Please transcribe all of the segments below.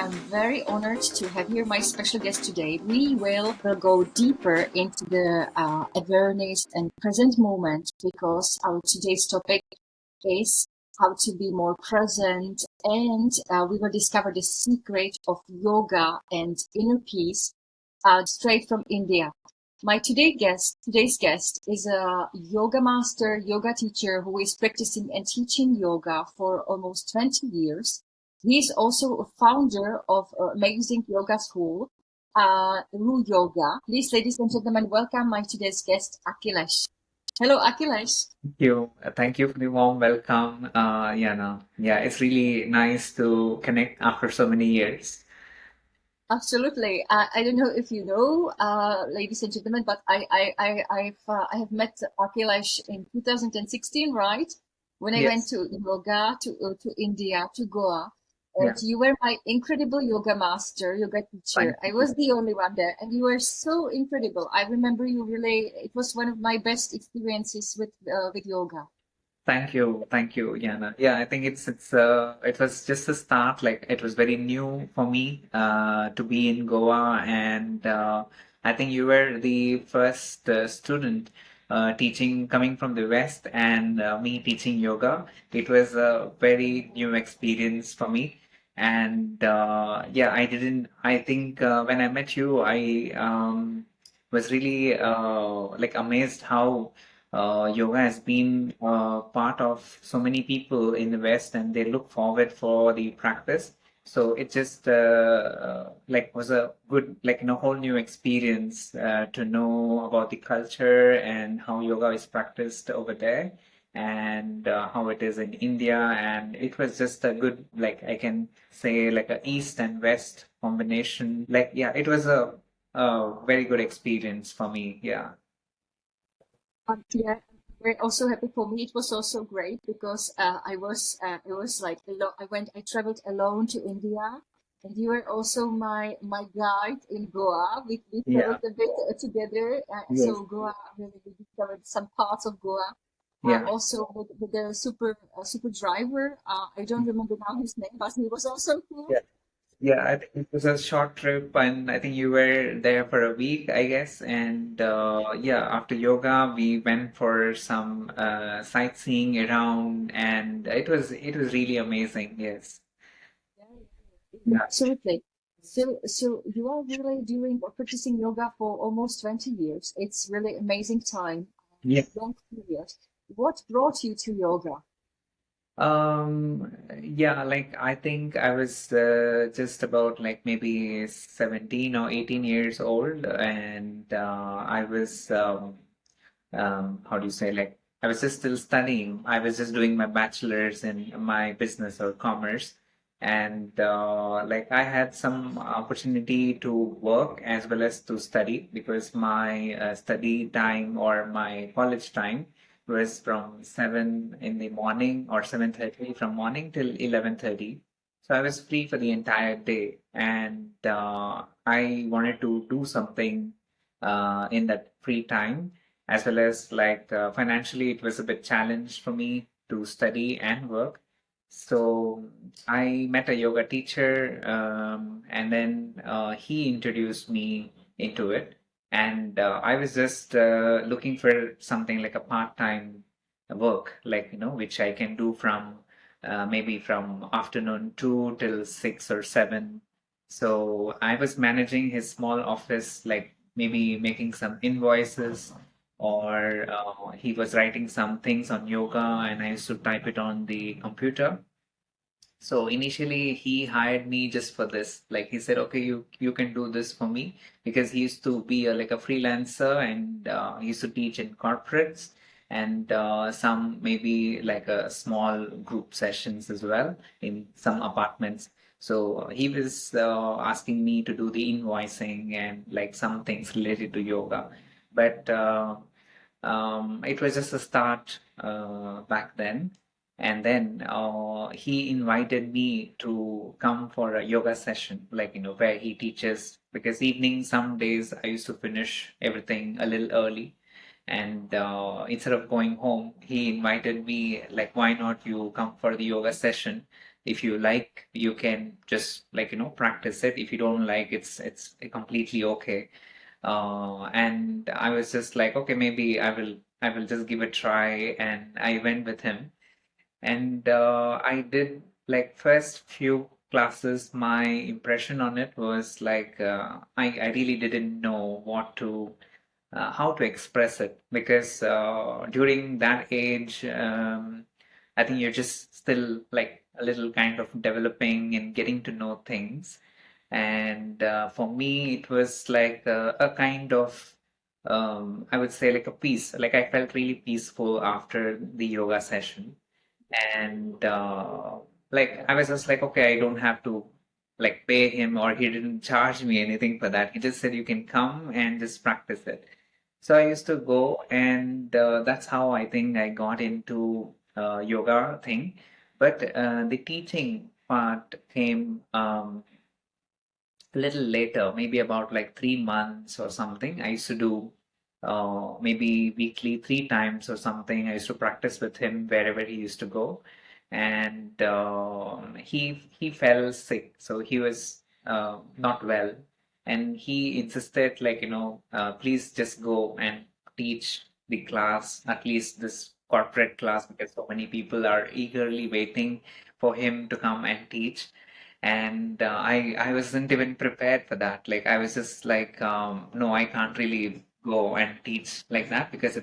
I'm very honored to have here my special guest today. We will go deeper into the awareness and present moment because our today's topic is how to be more present, and we will discover the secret of yoga and inner peace straight from India. My today's guest is a yoga master, yoga teacher who is practicing and teaching yoga for almost 20 years. He is also a founder of an amazing yoga school, RuhYoga. Please, ladies and gentlemen, welcome my today's guest, Akhilesh. Hello, Akhilesh. Thank you. Thank you for the warm welcome, Yana. Yeah, it's really nice to connect after so many years. Absolutely. I don't know if you know, ladies and gentlemen, but I have met Akhilesh in 2016, right? When I went Yes. to yoga to India to Goa, and Yeah. you were my incredible yoga master, yoga teacher. Thank I you. was the only one there, and you were so incredible. I remember you really. It was one of my best experiences with yoga. Thank you. Thank you, Yana. Yeah, I think it was just a start. Like it was very new for me to be in Goa, and I think you were the first student teaching coming from the West, and me teaching yoga. It was a very new experience for me. And yeah, I think when I met you, I was really like amazed how yoga has been part of so many people in the West, and they look forward for the practice. So it just like was a good, like, whole new experience to know about the culture and how yoga is practiced over there, and how it is in India. And it was just a good, like, I can say, like a East and West combination. Like, yeah, it was a very good experience for me. Yeah. Yeah, we're also happy for me. It was also great because I was like I traveled alone to India, and you were also my guide in Goa. We Yeah. traveled a bit together. Yes. So Goa, we discovered some parts of Goa. Yeah. Also with the super driver. I don't remember now his name, but he was also cool. Yeah. Yeah, I think it was a short trip, and I think you were there for a week, I guess. And yeah, after yoga, we went for some sightseeing around, and it was really amazing. Yes. Yeah, Yeah. absolutely. So you are really doing or practicing yoga for almost 20 years. It's really amazing time, Yeah. long period. What brought you to yoga? Yeah, like I think I was just about like maybe 17 or 18 years old, and I was how do you say, like, I was just still studying. I was just doing my bachelor's in my business or commerce, and like I had some opportunity to work as well as to study, because my study time or my college time was from 7 in the morning or 7:30 from morning till 11:30. So I was free for the entire day, and I wanted to do something in that free time, as well as like financially it was a bit challenged for me to study and work. So I met a yoga teacher, and then he introduced me into it. And I was just looking for something like a part-time work, like, which I can do from maybe from afternoon 2 till 6 or 7. So I was managing his small office, like maybe making some invoices, or he was writing some things on yoga, and I used to type it on the computer. So initially he hired me just for this. Like he said, okay, you can do this for me, because he used to be like a freelancer, and he used to teach in corporates, and some maybe like a small group sessions as well in some apartments. So he was asking me to do the invoicing and like some things related to yoga. But it was just a start back then. And then he invited me to come for a yoga session, like, where he teaches, because evening, some days I used to finish everything a little early. And instead of going home, he invited me, like, why not you come for the yoga session? If you like, you can just like, practice it. If you don't like, it's completely okay. And I was just like, okay, maybe I will just give a try, and I went with him. And I did like first few classes, my impression on it was like I really didn't know how to express it, because during that age, I think you're just still like a little kind of developing and getting to know things. And for me, it was like a kind of, I would say like a peace. Like I felt really peaceful after the yoga session. And like I was just like, okay, I don't have to like pay him, or he didn't charge me anything for that. He just said you can come and just practice it. So I used to go, and that's how I think I got into yoga thing. But the teaching part came a little later, maybe about like 3 months or something. I used to do maybe weekly, 3 times or something. I used to practice with him wherever he used to go, and he fell sick, so he was not well, and he insisted like, please just go and teach the class, at least this corporate class, because so many people are eagerly waiting for him to come and teach. And I wasn't even prepared for that. Like I was just like, no, I can't really go and teach like that, because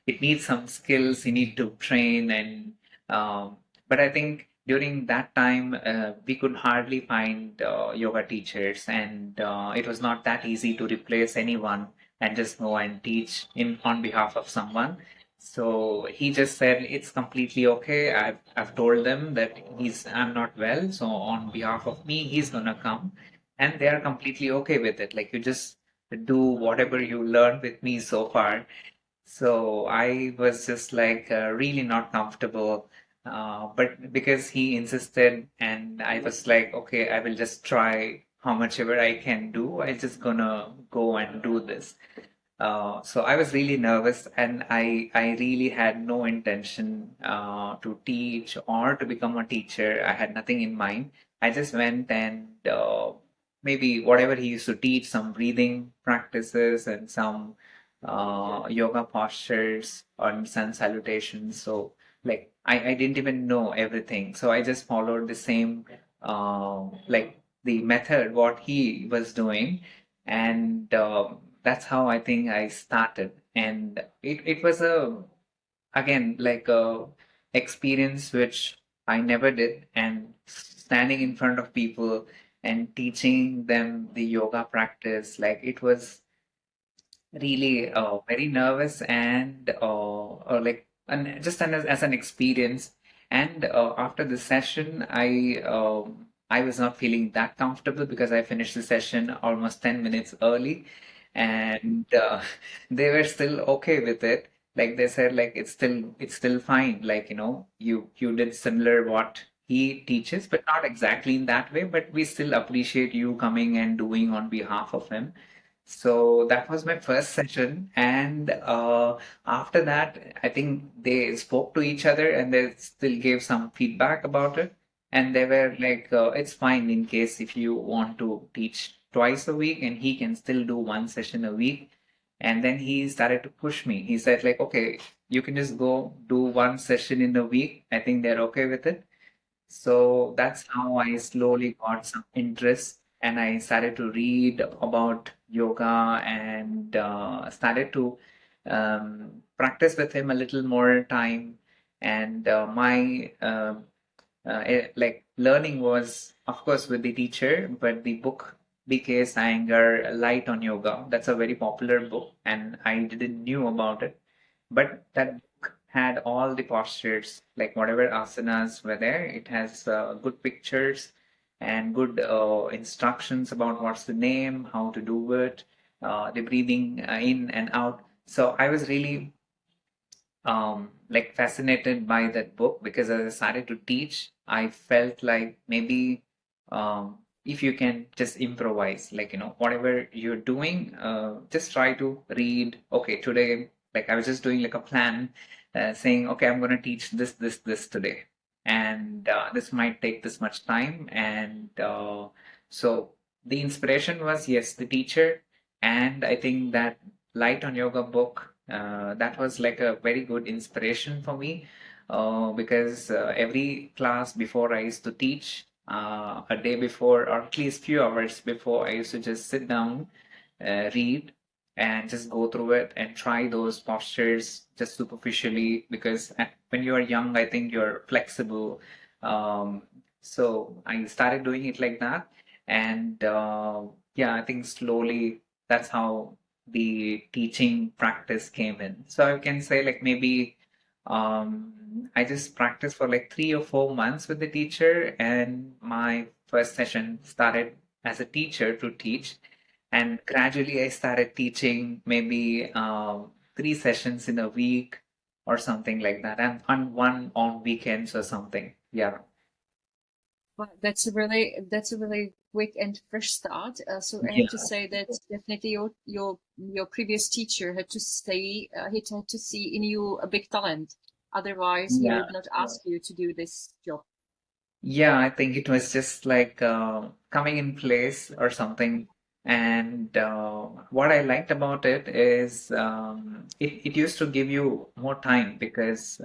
it needs some skills. You need to train. And but I think during that time we could hardly find yoga teachers, and it was not that easy to replace anyone and just go and teach in on behalf of someone. So he just said it's completely okay. I've told them that I'm not well, so on behalf of me, he's gonna come, and they are completely okay with it. Like you just do whatever you learned with me so far. So I was just like really not comfortable, but because he insisted, and I was like, okay, I will just try how much ever I can do. I just gonna go and do this. So I was really nervous, and I really had no intention to teach or to become a teacher. I had nothing in mind. I just went and maybe whatever he used to teach, some breathing practices and some yoga postures or sun salutations. So like I didn't even know everything. So I just followed the same like the method what he was doing. And that's how I think I started. And it was again like a experience which I never did. And standing in front of people and teaching them the yoga practice, like it was really very nervous, and like just as an experience. And after the session, I was not feeling that comfortable, because I finished the session almost 10 minutes early. And they were still okay with it. Like they said like it's still fine, like you did similar what he teaches, but not exactly in that way, but we still appreciate you coming and doing on behalf of him. So that was my first session. And after that, I think they spoke to each other, and they still gave some feedback about it. And they were like, it's fine in case if you want to teach twice a week, and he can still do one session a week. And then he started to push me. He said, like, okay, you can just go do one session in a week. I think they're okay with it. So that's how I slowly got some interest, and I started to read about yoga, and started to practice with him a little more time. And my like learning was, of course, with the teacher, but the book BK's Iyengar Light on Yoga. That's a very popular book, and I didn't knew about it. But that book had all the postures, like whatever asanas were there. It has good pictures and good instructions about what's the name, how to do it, the breathing in and out. So I was really like fascinated by that book, because as I started to teach, I felt like maybe if you can just improvise, like whatever you're doing, just try to read. Okay, today, like I was just doing like a plan, saying, okay, I'm going to teach this, this, this today. and this might take this much time. And so the inspiration was, yes, the teacher. And I think that Light on Yoga book, that was like a very good inspiration for me, because every class before I used to teach, a day before, or at least few hours before, I used to just sit down, read, and just go through it and try those postures just superficially, because when you are young, I think you're flexible. Um, so I started doing it like that. And yeah, I think slowly that's how the teaching practice came in. So I can say, like, maybe I just practiced for like 3 or 4 months with the teacher, and my first session started as a teacher to teach. And gradually, I started teaching maybe 3 sessions in a week or something like that, and on one on weekends or something. Yeah. Well, that's a really quick and fresh start. So I have to Yeah. say that definitely your previous teacher had to say he had to see in you a big talent. Otherwise, he Yeah. would not ask you to do this job. Yeah, I think it was just like coming in place or something. And what I liked about it is, it used to give you more time, because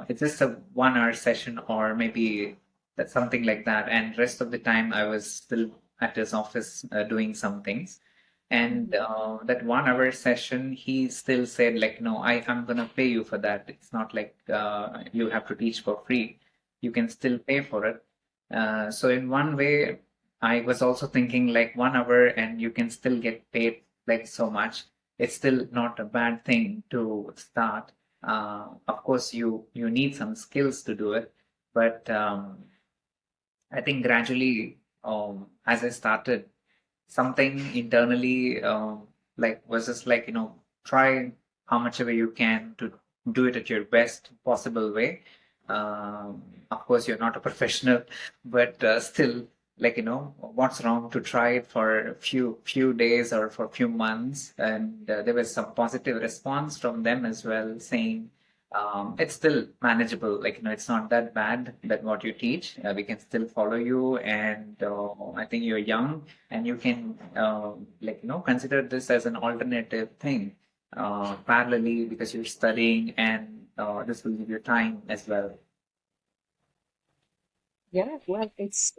it's just a 1 hour session, or maybe that's something like that. And rest of the time I was still at his office doing some things. And Mhm. that 1 hour session, he still said, like, no, I'm gonna pay you for that. It's not like you have to teach for free. You can still pay for it. So in one way, I was also thinking, like, 1 hour and you can still get paid like so much. It's still not a bad thing to start. Of course, you need some skills to do it, but I think gradually, as I started, something internally, like, was just like, try how much ever you can to do it at your best possible way. Of course, you're not a professional, but still, like, what's wrong to try it for a few days or for a few months. And there was some positive response from them as well, saying it's still manageable. Like, it's not that bad that what you teach. We can still follow you, and I think you're young, and you can, like, consider this as an alternative thing, parallelly, because you're studying, and this will give you time as well. Yeah, well, it's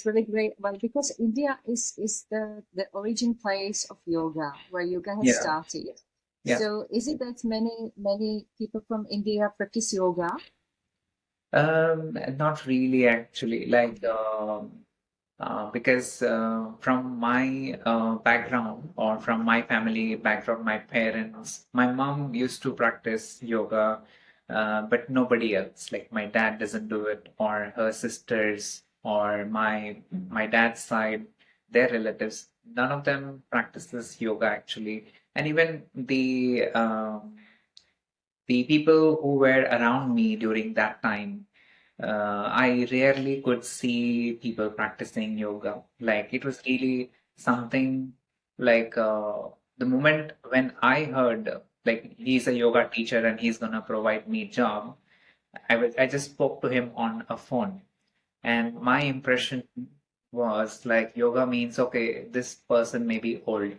really great. Well, because India is the origin place of yoga, where yoga has Yeah, started. yeah. So is it that many people from India practice yoga? Not really, actually. Like, because from my background, or from my family background, my parents, my mom used to practice yoga, but nobody else. Like, my dad doesn't do it, or her sisters, or my dad's side, their relatives. None of them practices yoga, actually. And even the people who were around me during that time, I rarely could see people practicing yoga. Like, it was really something, like, the moment when I heard, like, he's a yoga teacher and he's gonna provide me job, I just spoke to him on a phone, and my impression was like, yoga means, okay, this person may be old,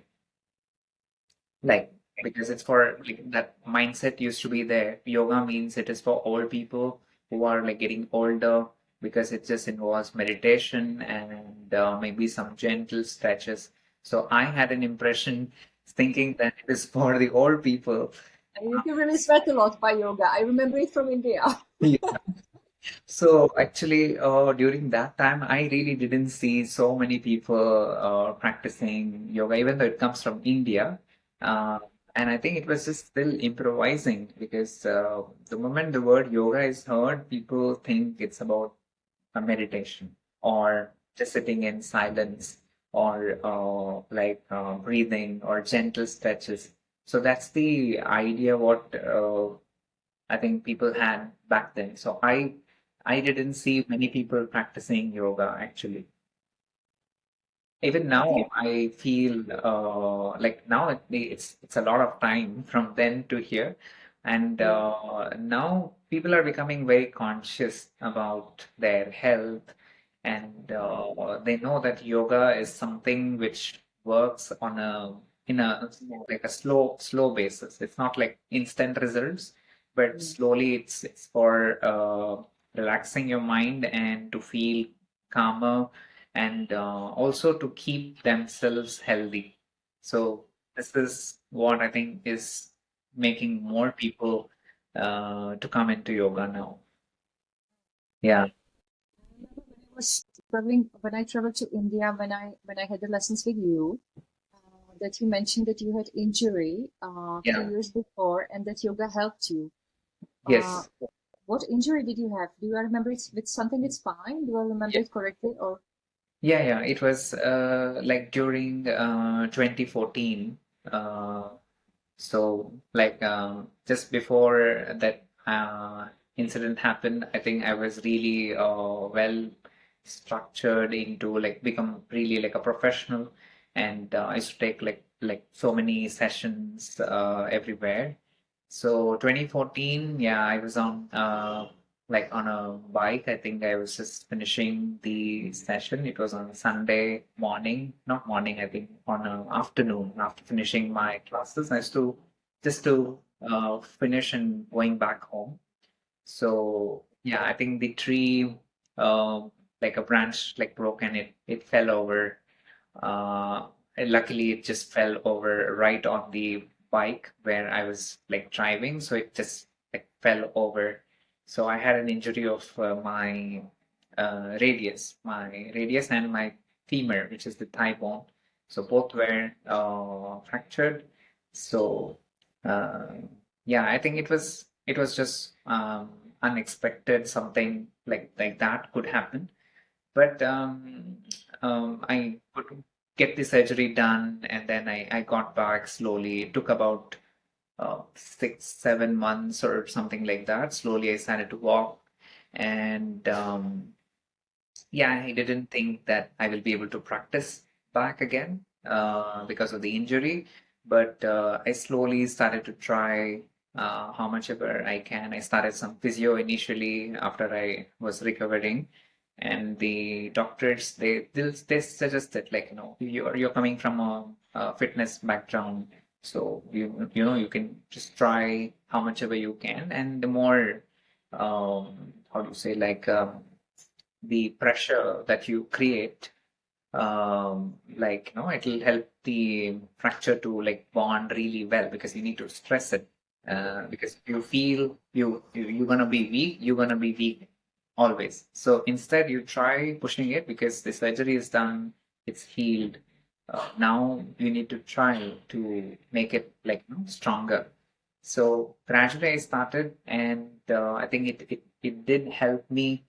like, because it's for, like, that mindset used to be there. Yoga means it is for old people who are, like, getting older, because it just involves meditation and maybe some gentle stretches. So I had an impression, thinking that it is for the old people. And you can really sweat a lot by yoga. I remember it from India. Yeah. So actually, during that time, I really didn't see so many people practicing yoga, even though it comes from India. Uh, and I think it was just still improvising, because the moment the word yoga is heard, people think it's about a meditation, or just sitting in silence, or like breathing, or gentle stretches. So that's the idea what I think people had back then. So I didn't see many people practicing yoga, actually. Even now, Okay. I feel like now it's a lot of time from then to here. And now people are becoming very conscious about their health, and they know that yoga is something which works on a in a like a slow basis. It's not like instant results, but Yes. slowly it's for relaxing your mind and to feel calmer, and also to keep themselves healthy. So this is what I think is making more people to come into yoga now. Yeah. I remember when I was traveling, when I traveled to India, when I had the lessons with you, that you mentioned that you had injury a few Yeah. years before, and that yoga helped you. Uh, Yes. what injury did you have? Do you remember it's something it's fine? Do I remember Yeah. it correctly? Or Yeah. It was like during 2014. Uh, So, like, just before that incident happened, I think I was really well structured into like become really like a professional, and I used to take like so many sessions everywhere. So 2014, yeah, I was on like on a bike. I think I was just finishing the session. It was on a Sunday morning, not morning, I think on a afternoon after finishing my classes. I used to just to finish and going back home. So yeah, I think the tree, uh, like a branch, like broke and it fell over. And luckily, it just fell over right on the bike where I was like driving, so it just like fell over. So I had an injury of my my radius and my femur, which is the thigh bone. So both were fractured. So uh, yeah, I think it was just unexpected. Something like that could happen, but I could get the surgery done, and then I got back slowly. It took about 6, 7 months or something like that. Slowly, I started to walk, and yeah, I didn't think that I will be able to practice back again because of the injury. But I slowly started to try how much ever I can. I started some physio initially after I was recovering, and the doctors they suggested like you're coming from a fitness background, so you can just try how much ever you can, and the more how do you say the pressure that you create, it'll help the fracture to like bond really well because you need to stress it. Because if you feel you're gonna be weak, you're gonna be weak always. So instead, you try pushing it because the surgery is done, it's healed. Now you need to try to make it stronger. So gradually I started, and I think it did help me,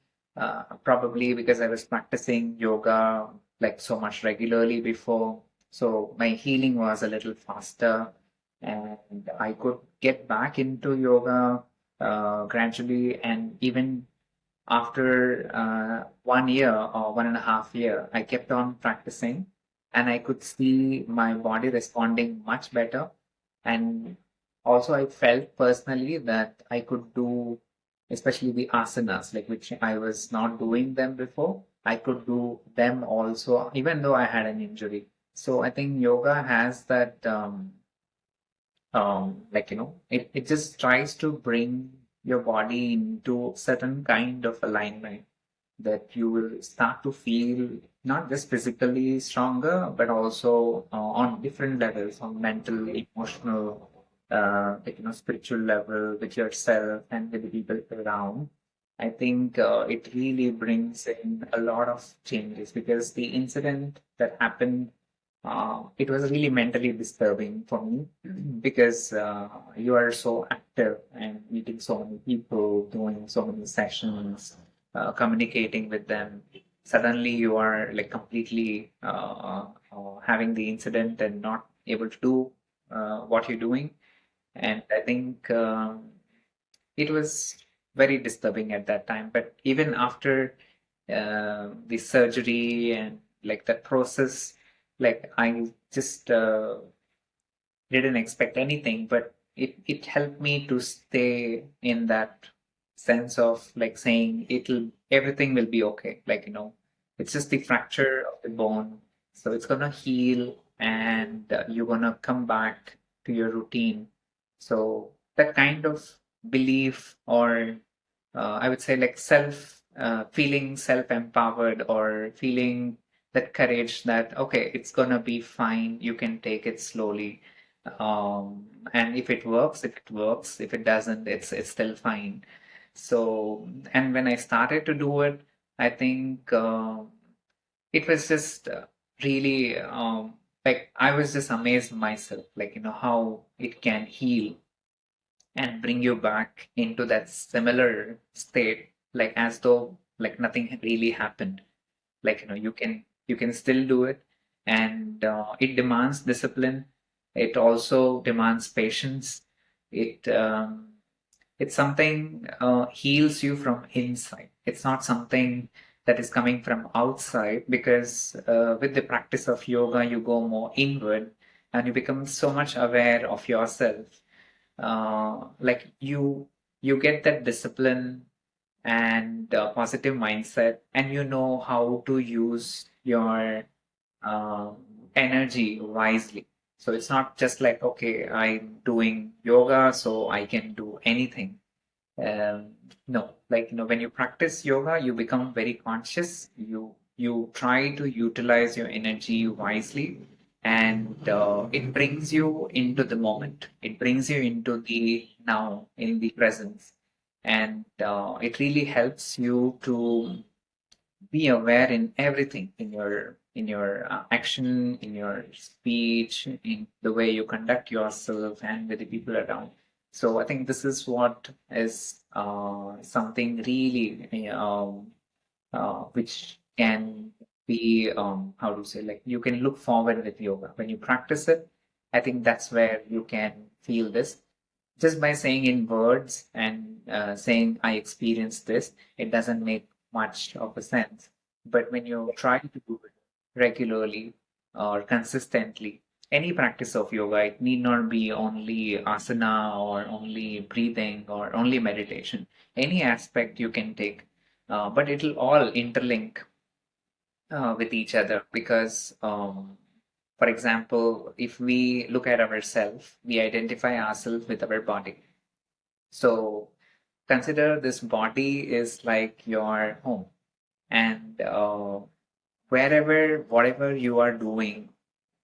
probably because I was practicing yoga like so much regularly before. So my healing was a little faster, and I could get back into yoga gradually. And even after 1 year or 1.5 year, I kept on practicing, and I could see my body responding much better. And also, I felt personally that I could do, especially the asanas, like which I was not doing them before. I could do them also, even though I had an injury. So I think yoga has that it just tries to bring your body into certain kind of alignment that you will start to feel not just physically stronger, but also on different levels, on mental, emotional, spiritual level with yourself and with the people around. I think it really brings in a lot of changes because the incident that happened, it was really mentally disturbing for me because you are so active and meeting so many people, doing so many sessions, communicating with them. Suddenly, you are like completely having the incident and not able to do what you're doing. And I think it was very disturbing at that time. But even after the surgery and like that process, like I just didn't expect anything, but it helped me to stay in that sense of like saying everything will be okay. Like, it's just the fracture of the bone, so it's gonna heal, and you're gonna come back to your routine. So that kind of belief, or I would say like feeling self-empowered, or feeling that courage that, okay, it's gonna be fine. You can take it slowly. And if it works, if it works. If it doesn't, it's still fine. So, and when I started to do it, I think it was just really like I was just amazed myself, like, how it can heal and bring you back into that similar state, like as though like nothing really happened. Like, you can still do it, and it demands discipline. It also demands patience. It um, it's something heals you from inside. It's not something that is coming from outside, because with the practice of yoga you go more inward, and you become so much aware of yourself. Like, you get that discipline and positive mindset, and you know how to use your uh, energy wisely. So it's not just like, okay, I'm doing yoga so I can do anything. um, no, like, when you practice yoga, you become very conscious. You try to utilize your energy wisely, and it brings you into the moment. It brings you into the now, in the presence, and it really helps you to be aware in everything, in your action, in your speech, in the way you conduct yourself, and with the people around. So I think this is what is something really which can be, how to say, like, you can look forward with yoga when you practice it. I think that's where you can feel this. Just by saying in words and saying I experienced this, it doesn't make much of a sense. But when you try to do it regularly or consistently, any practice of yoga, it need not be only asana or only breathing or only meditation. Any aspect you can take, but it'll all interlink with each other, because for example, if we look at ourselves, we identify ourselves with our body. So consider this body is like your home, and whatever you are doing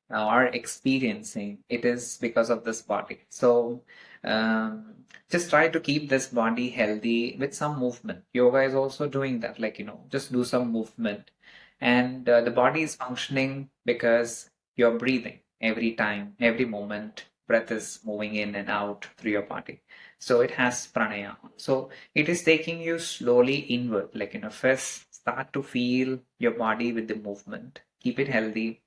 or experiencing, it is because of this body. So um, just try to keep this body healthy with some movement. Yoga is also doing that, like, just do some movement, and the body is functioning because you're breathing every time, every moment. Breath is moving in and out through your body. So it has pranayama. So it is taking you slowly inward, like, first start to feel your body with the movement, keep it healthy,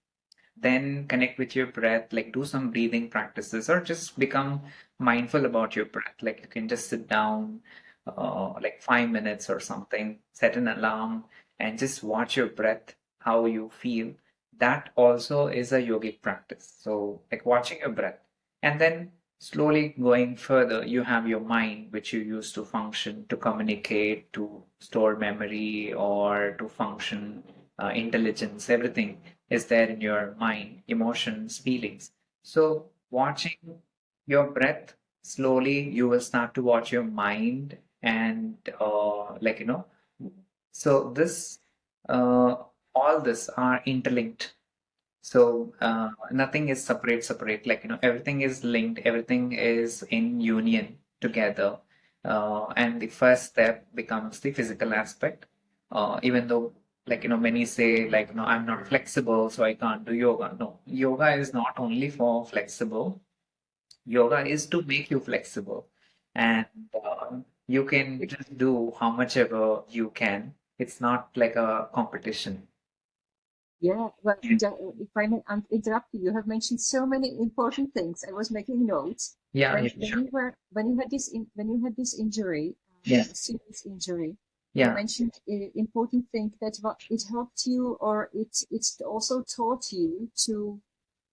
then connect with your breath, like do some breathing practices, or just become mindful about your breath. Like, you can just sit down like 5 minutes or something, set an alarm, and just watch your breath, how you feel. That also is a yogic practice. So, like, watching your breath, and then slowly going further, you have your mind, which you use to function, to communicate, to store memory, or to function, intelligence, everything is there in your mind, emotions, feelings. So, watching your breath, slowly you will start to watch your mind, and like, so this, uh, all this are interlinked. So nothing is separate. Like, everything is linked, everything is in union together. And the first step becomes the physical aspect. Even though, like, many say, like, I'm not flexible, so I can't do yoga. No, yoga is not only for flexible. Yoga is to make you flexible, and you can just do how much ever you can. It's not like a competition. Yeah, well, Yeah, if I may interrupt you, you have mentioned so many important things. I was making notes yeah, when yeah, sure. when you had this injury, Yeah, a serious injury. You yeah. mentioned important thing that it helped you, or it also taught you to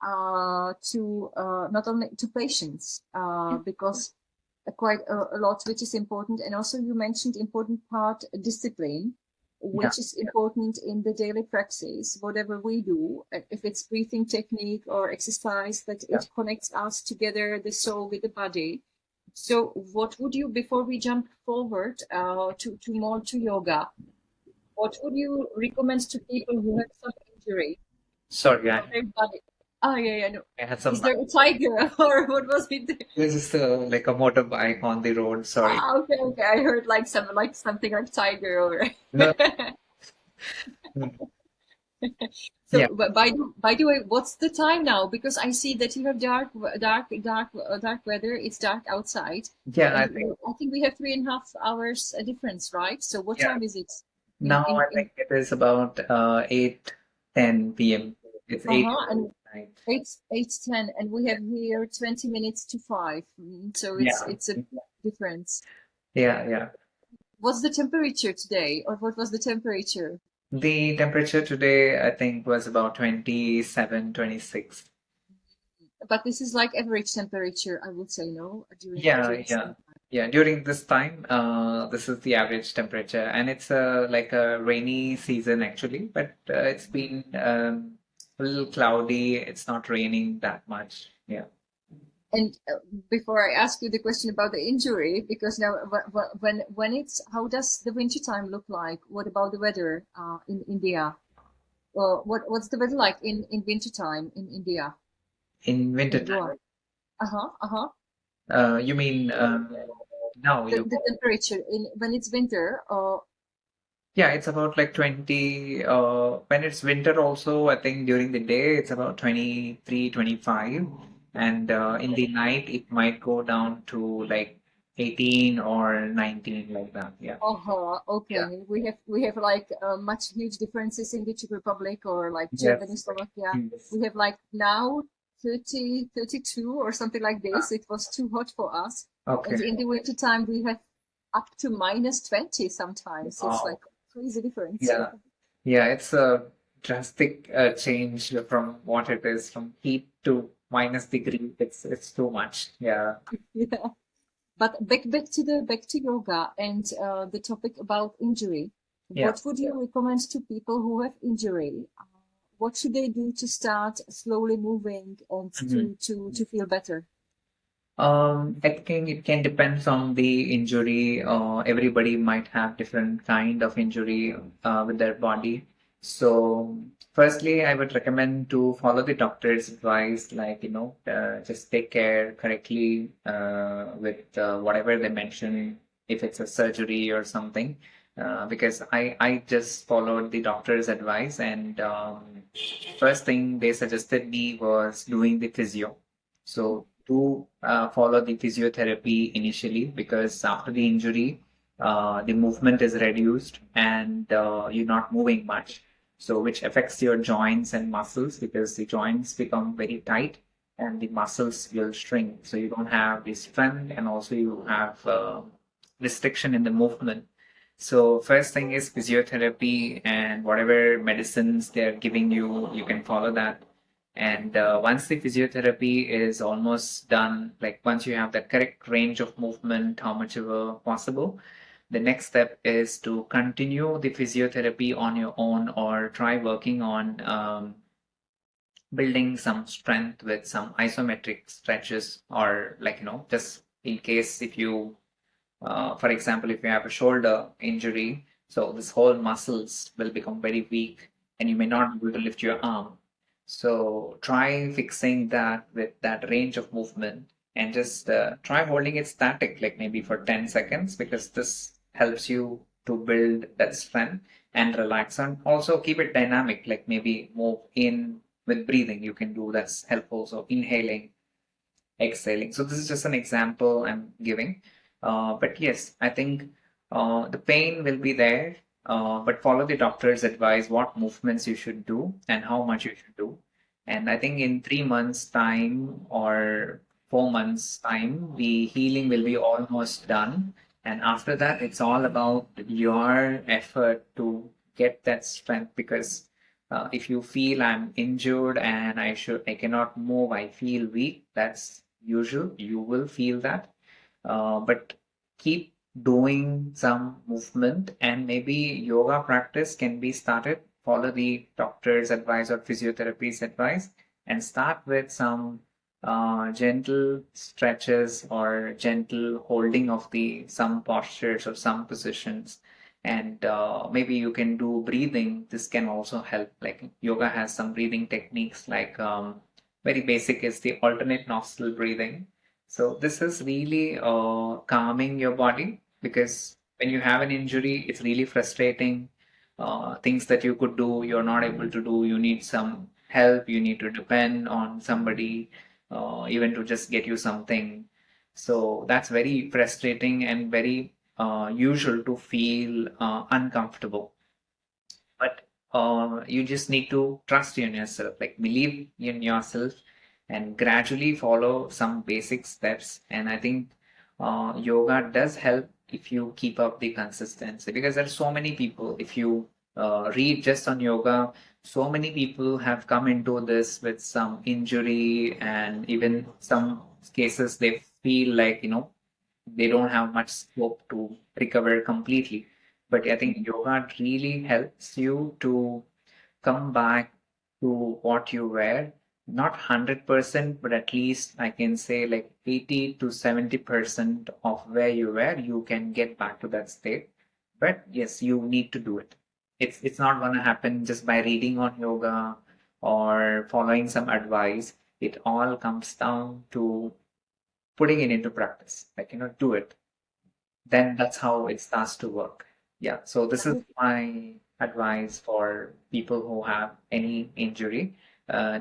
to not only to patients, because quite a lot, which is important. And also you mentioned important part, discipline, Yeah, which is important in the daily practice, whatever we do, if it's breathing technique or exercise, that yeah. it connects us together, the soul with the body. So what would you, before we jump forward to more to yoga, what would you recommend to people who have some injury Sorry, on their body? Oh, yeah, yeah, no. I had Is some. there a tiger or what was it? This is like a motorbike on the road. Sorry. Ah, okay, okay. I heard like something like tiger or No. Mm. so. Yeah, But by the way, what's the time now? Because I see that you have dark weather. It's dark outside, yeah. and I think I think we have 3.5 hours difference, right? So what yeah. time is it? Now I In think it is about 8:10 p.m. It's 8 uh-huh, and night. 8:10, and we have here 20 minutes to 5. So Yeah, it's a difference. yeah, yeah. What's the temperature today, or what was the temperature? The temperature today, I think, was about 27, 26. But this is like average temperature, I would say, no, Yeah, during yeah, summer. yeah. During this time, this is the average temperature, and it's like a rainy season actually, but it's been a little cloudy. It's not raining that much. Yeah. And before I ask you the question about the injury, because now when it's, how does the winter time look like? What about the weather in India? What's the weather like in winter time in India, In winter in time, Goa? Uh-huh, uh-huh. you mean now you? The temperature in when it's winter, Yeah, it's about like 20. When it's winter, also, I think during the day it's about 23, 25. And in the night, it might go down to like 18 or 19, like that. Yeah. uh-huh, Yeah. okay. We have like much huge differences in the Czech Republic or like Germany, Yes. Slovakia. Yes. We have like now 30, 32 or something like this. It was too hot for us. And Okay. in the winter time we have up to minus 20 sometimes. It's Wow. like crazy difference. Yeah. Yeah, it's a drastic change from what it is from heat to minus degree. It's too much. Yeah. Yeah. But back to yoga and the topic about injury. Yeah. What would you recommend to people who have injury? What should they do to start slowly moving and Mhm. to feel better? I think it can depend on the injury. Everybody might have different kind of injury with their body. So, firstly, I would recommend to follow the doctor's advice, like, just take care correctly with whatever they mention, if it's a surgery or something. Because I just followed the doctor's advice, and first thing they suggested me was doing the physio. So to follow the physiotherapy initially, because after the injury, the movement is reduced and you're not moving much. So which affects your joints and muscles because the joints become very tight and the muscles will shrink. So you don't have the strength and also you have restriction in the movement. So first thing is physiotherapy and whatever medicines they're giving you, you can follow that. And once the physiotherapy is almost done, like once you have the correct range of movement, how much ever possible, the next step is to continue the physiotherapy on your own or try working on building some strength with some isometric stretches or like, just in case if you for example, if you have a shoulder injury, so this whole muscles will become very weak and you may not be able to lift your arm. So try fixing that with that range of movement and just try holding it static, like maybe for 10 seconds, because this helps you to build that strength and relax. And also keep it dynamic, like maybe move in with breathing. You can do that's helpful. So inhaling, exhaling. So this is just an example I'm giving. But yes, I think the pain will be there, but follow the doctor's advice what movements you should do and how much you should do. And I think in 3 months' time or 4 months' time, the healing will be almost done. And after that, it's all about your effort to get that strength because If you feel I'm injured and I cannot move, I feel weak, that's usual. You will feel that. But keep doing some movement, and maybe yoga practice can be started. Follow the doctor's advice or physiotherapy's advice and start with some gentle stretches or gentle holding of the some postures or some positions. And maybe you can do breathing. This can also help. Like yoga has some breathing techniques, like very basic is the alternate nostril breathing. So this is really calming your body, because when you have an injury, it's really frustrating. Things that you could do, you're not able to do. You need some help. You need to depend on somebody, even to just get you something. So that's very frustrating and very usual to feel uncomfortable. But you just need to trust in yourself, like believe in yourself, and gradually follow some basic steps. And I think yoga does help if you keep up the consistency, because there are so many people. If you read just on yoga, so many people have come into this with some injury, and even some cases they feel like, they don't have much scope to recover completely. But I think yoga really helps you to come back to what you were. Not 100%, but at least I can say like 80 to 70% of where you were, you can get back to that state. But yes, you need to do it. It's not gonna happen just by reading on yoga or following some advice. It all comes down to putting it into practice. Like, do it, then that's how it starts to work. Yeah. So this is my advice for people who have any injury.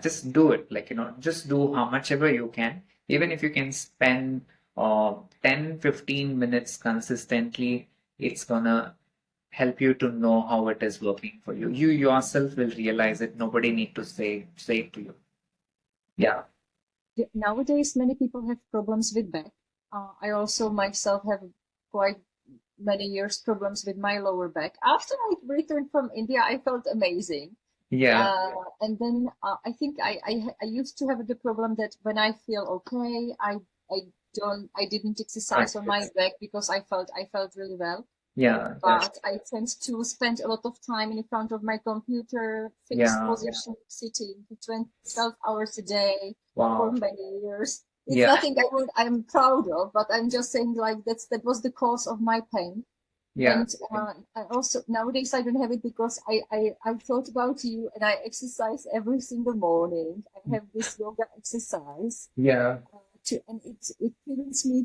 Just do it. Like, just do how much ever you can. Even if you can spend 10, 15 minutes consistently, it's gonna help you to know how it is working for you. You yourself will realize it. Nobody need to say it to you. Yeah. Nowadays, many people have problems with back. I also myself have quite many years problems with my lower back. After I returned from India, I felt amazing. Yeah. And then I think I used to have the problem that when I feel okay, I I didn't exercise on my Practice. back because I felt really well. Yeah. Yeah. But I tend to spend a lot of time in front of my computer, fixed Yeah. position, sitting for 12 hours a day for Wow. many years. It's Yeah. nothing I'm proud of, but I'm just saying like that was the cause of my pain. Yeah. And I also nowadays I don't have it because I thought about you and I exercise every single morning. I have this yoga exercise Yeah. and it prevents me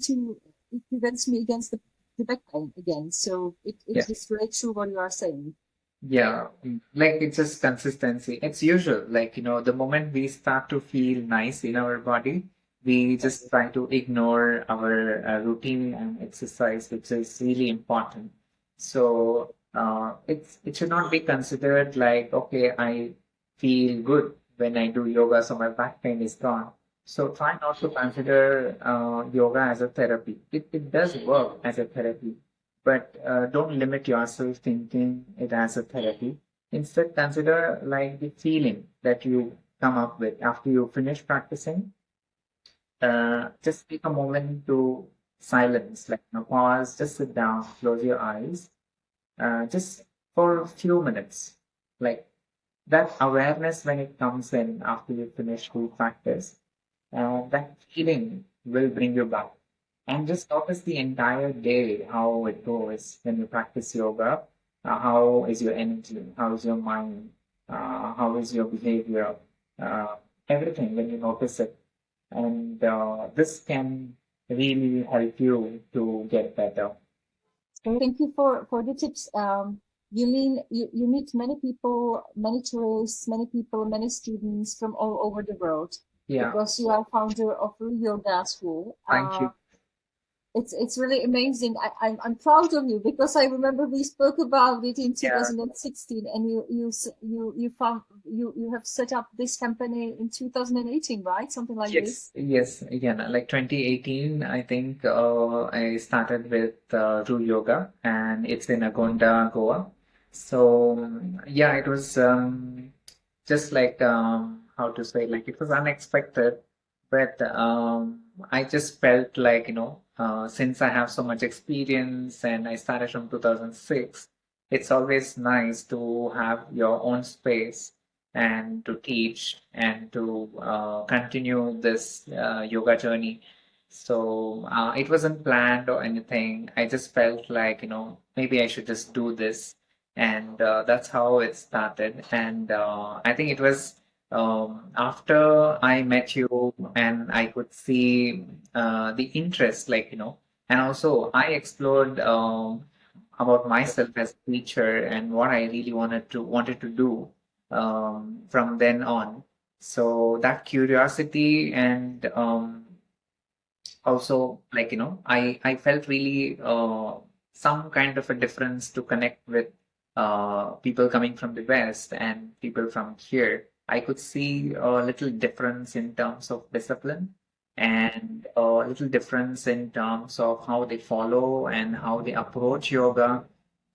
against the back pain again. So it Yeah. is really true what you are saying. Yeah, like it's just consistency. It's usual. Like, the moment we start to feel nice in our body, we Yes. just try to ignore our routine and exercise, which is really important. So, it should not be considered like, okay, I feel good when I do yoga, so my back pain is gone. So try not to consider yoga as a therapy. It does work as a therapy, but don't limit yourself thinking it as a therapy. Instead, consider like the feeling that you come up with after you finish practicing. Just take a moment to silence, like pause, just sit down, close your eyes, just for a few minutes. Like that awareness when it comes in after you finish the practice, that feeling will bring you back. And just notice the entire day how it goes when you practice yoga. How is your energy? How is your mind? How is your behavior? Uh, Everything when you notice it. And this can really help you to get better. Thank you for the tips. You meet many people, many tourists, many people, many students from all over the world Yeah, because you are founder of RuhYoga School. thank you. It's really amazing. I'm proud of you because I remember we spoke about it in Yeah. 2016, and you have set up this company in 2018, right? Something like Yes, this. yes, again, like 2018, I think I started with RuhYoga, and it's in Agonda, Goa. So yeah, it was just like how to say, like it was unexpected, but I just felt like, since I have so much experience and I started from 2006, it's always nice to have your own space and to teach and to continue this yoga journey. So it wasn't planned or anything. I just felt like, maybe I should just do this, and that's how it started. And I think it was after I met you and I could see the interest, like, and also I explored about myself as a teacher and what I really wanted to do from then on. So that curiosity and also, like, I felt really some kind of a difference to connect with people coming from the west and people from here. I could see a little difference in terms of discipline and a little difference in terms of how they follow and how they approach yoga.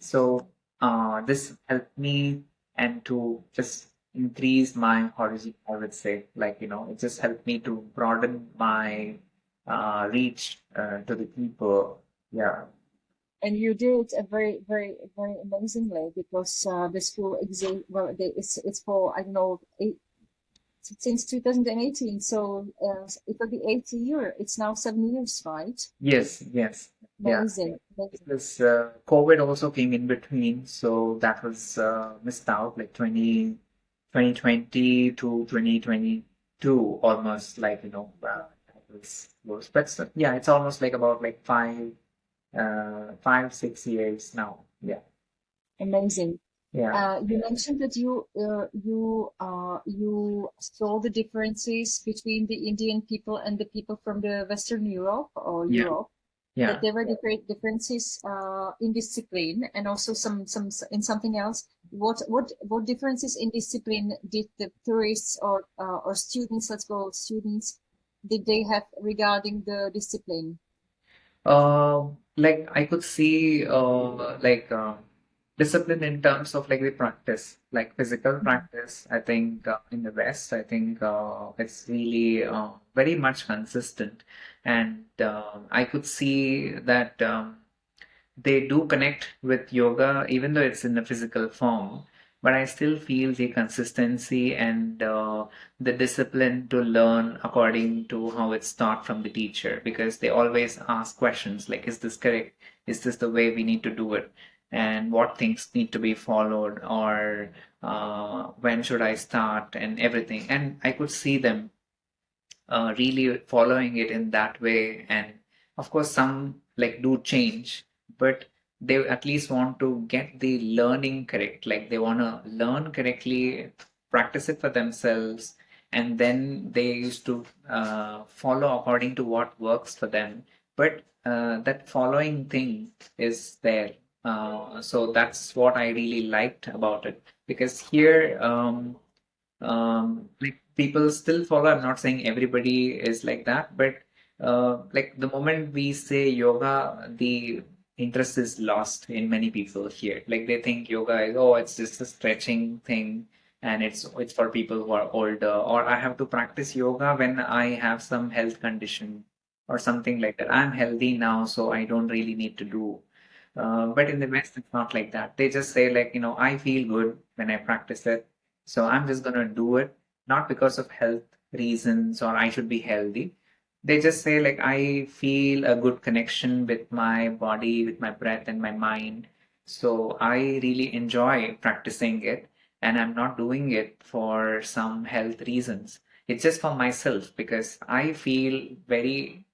So this helped me and to just increase my horizon, I would say. Like, it just helped me to broaden my reach to the people. Yeah. And you did a very, very, very amazingly because the school exists. Well, it's for I don't know since 2018. So it will be 8 year. It's now 7 years, right? Yes, yes. Yeah. Amazing, amazing. Because COVID also came in between, so that was missed out, like 2020 to 2022, almost, like, that was, but yeah, it's almost like about like 5, 6 years now. Yeah. Amazing. Yeah. You mentioned that you saw the differences between the Indian people and the people from the Western Europe or Yeah. Europe. That Yeah. there were different differences in discipline and also some in something else. What differences in discipline did the tourists or students, let's go students, did they have regarding the discipline? Like I could see like discipline in terms of like the practice, like physical practice. I think in the West, I think it's really very much consistent, and I could see that they do connect with yoga, even though it's in a physical form. But I still feel the consistency and the discipline to learn according to how it's taught from the teacher, because they always ask questions like, is this correct? Is this the way we need to do it? And what things need to be followed? Or when should I start? And everything. And I could see them really following it in that way. And of course, some like do change, but they at least want to get the learning correct. Like they want to learn correctly, practice it for themselves, and then they used to follow according to what works for them. But that following thing is there. So that's what I really liked about it, because here like people still follow. I'm not saying everybody is like that, but like the moment we say yoga, the interest is lost in many people here. Like they think yoga is, oh, it's just a stretching thing, and it's for people who are older, or I have to practice yoga when I have some health condition or something like that. I'm healthy now, so I don't really need to do. But in the West, it's not like that. They just say, like, I feel good when I practice it, so I'm just gonna do it, not because of health reasons or I should be healthy. They just say, like, I feel a good connection with my body, with my breath and my mind. So I really enjoy practicing it, and I'm not doing it for some health reasons. It's just for myself because I feel very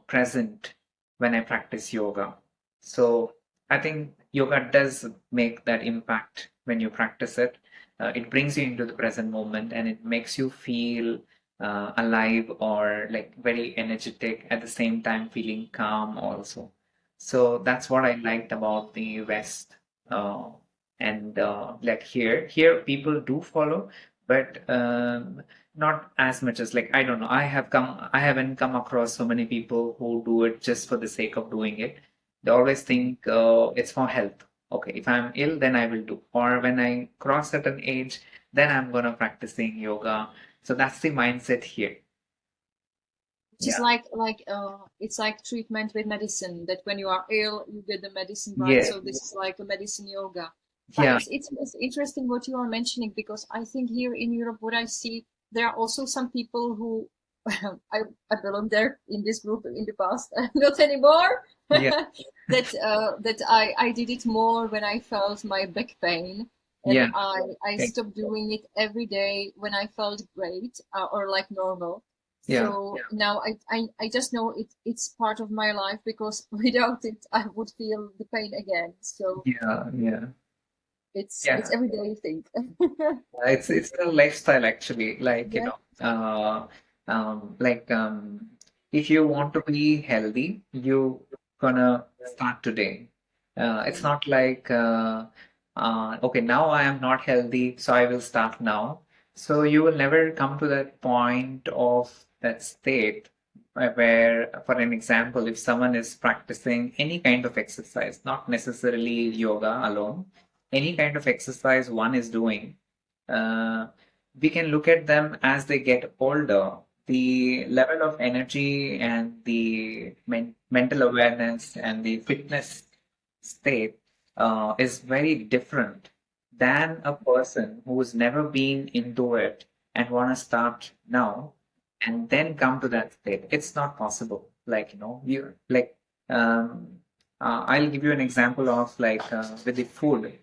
present when I practice yoga. So I think yoga does make that impact when you practice it. It brings you into the present moment and it makes you feel alive or like very energetic, at the same time feeling calm also. So that's what I liked about the West. Uh, and like here people do follow, but not as much as, like, I don't know. I haven't come across so many people who do it just for the sake of doing it. They always think it's for health. Okay, if I'm ill, then I will do. Or when I cross certain age, then I'm gonna practicing yoga. So that's the mindset here. Which is Yeah. it's like treatment with medicine, that when you are ill you get the medicine, right? Yeah. So this is like a medicine yoga. But Yeah. it's interesting what you are mentioning, because I think here in Europe, what I see, there are also some people who I belong there in this group in the past, not anymore. Yeah. That I did it more when I felt my back pain, and Yeah. I Okay. stopped doing it every day when I felt great, or like normal. Yeah. So now I just know it's part of my life, because without it I would feel the pain again. So Yeah. Yeah. it's Yeah. everyday thing. It's a lifestyle actually. Like, Yeah. like if you want to be healthy, you gonna start today. It's not like okay, now I am not healthy, so I will start now. So you will never come to that point of that state where, for an example, if someone is practicing any kind of exercise, not necessarily yoga alone, any kind of exercise one is doing, uh, we can look at them as they get older. The level of energy and the mental awareness and the fitness state is very different than a person who's never been into it and want to start now and then come to that state. It's not possible. Like, you like, I'll give you an example of like with the food.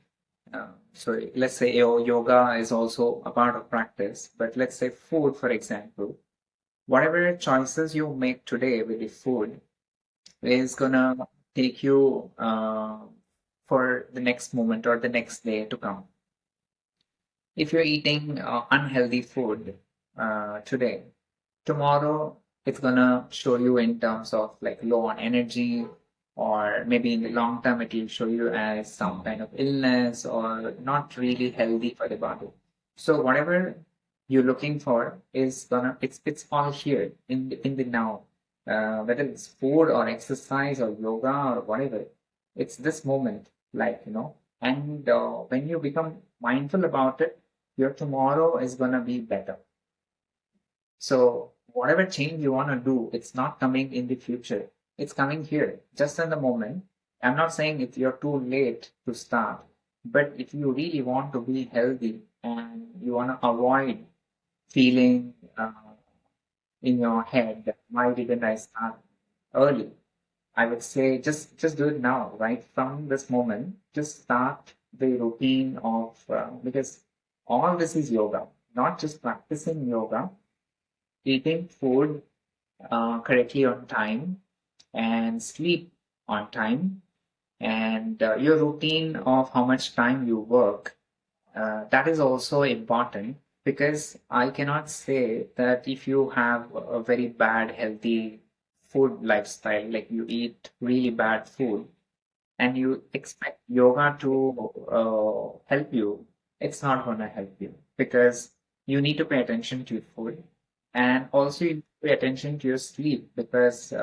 So let's say yoga is also a part of practice, but let's say food, for example, whatever choices you make today with the food is gonna take you for the next moment or the next day to come. If you're eating unhealthy food today, tomorrow it's gonna show you in terms of like low on energy, or maybe in the long term it will show you as some kind of illness or not really healthy for the body. So whatever you're looking for is gonna it's all here in the now. Whether it's food or exercise or yoga or whatever, it's this moment, like, and when you become mindful about it, your tomorrow is gonna be better. So whatever change you want to do, it's not coming in the future. It's coming here, just in the moment. I'm not saying if you're too late to start, but if you really want to be healthy and you want to avoid feeling in your head that why didn't I start early? I would say just do it now, right? From this moment, just start the routine of because all this is yoga, not just practicing yoga, eating food correctly on time and sleep on time, and your routine of how much time you work, that is also important, because I cannot say that if you have a very bad healthy food lifestyle, like you eat really bad food and you expect yoga to help you, it's not going to help you, because you need to pay attention to your food, and also you need to pay attention to your sleep, because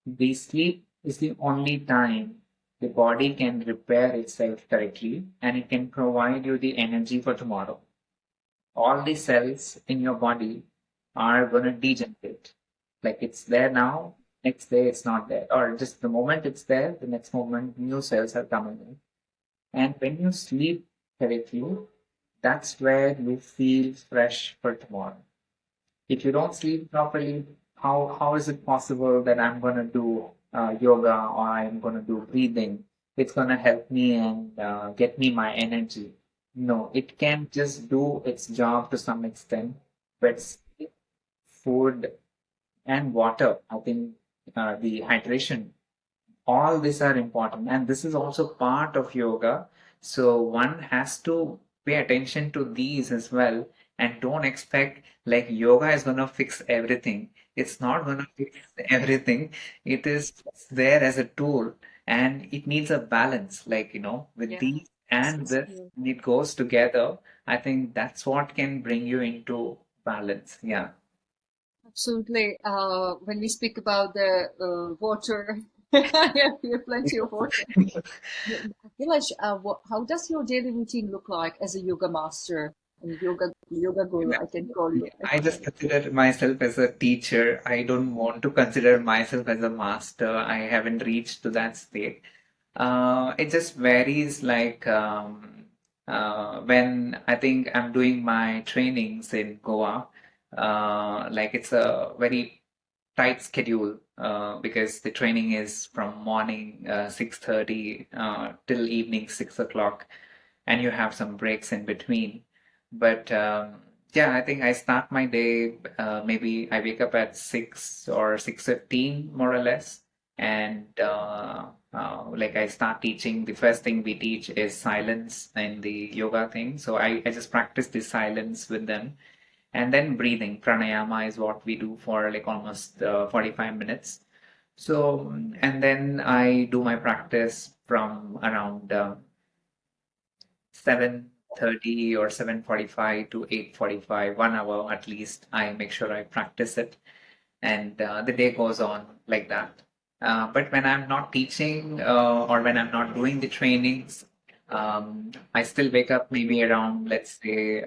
the sleep is the only time the body can repair itself correctly and it can provide you the energy for tomorrow. All the cells in your body are going to degenerate. Like it's there now, next day it's not there. Or just the moment it's there, the next moment new cells are coming in. And when you sleep correctly, that's where you feel fresh for tomorrow. If you don't sleep properly, how is it possible that I'm going to do yoga or I'm going to do breathing? It's going to help me and get me my energy. No, it can just do its job to some extent, but sleep, food, and water, I think the hydration, all these are important, and this is also part of yoga. So one has to pay attention to these as well, and don't expect like yoga is going to fix everything. It's not going to fix everything. It is there as a tool, and it needs a balance, like, with Yeah, these and it's this, true. when it goes together, I think that's what can bring you into balance. Yeah. Absolutely. When we speak about the water, yeah, we have plenty of water. Akhilesh, how does your daily routine look like as a yoga master? And yoga guru, I can call you. I just consider myself as a teacher. I don't want to consider myself as a master. I haven't reached to that state. It just varies like when I think I'm doing my trainings in Goa, like it's a very tight schedule because the training is from morning 6:30 till evening 6 o'clock, and you have some breaks in between. But yeah, I think I start my day, maybe I wake up at 6 or 6:15 more or less. And like I start teaching, the first thing we teach is silence in the yoga thing. So I just practice the silence with them. And then breathing, pranayama is what we do for like almost 45 minutes. So, and then I do my practice from around 7:30 or 7:45 to 8:45, 1 hour at least. I make sure I practice it, and the day goes on like that. But when I'm not teaching or when I'm not doing the trainings, I still wake up maybe around, let's say,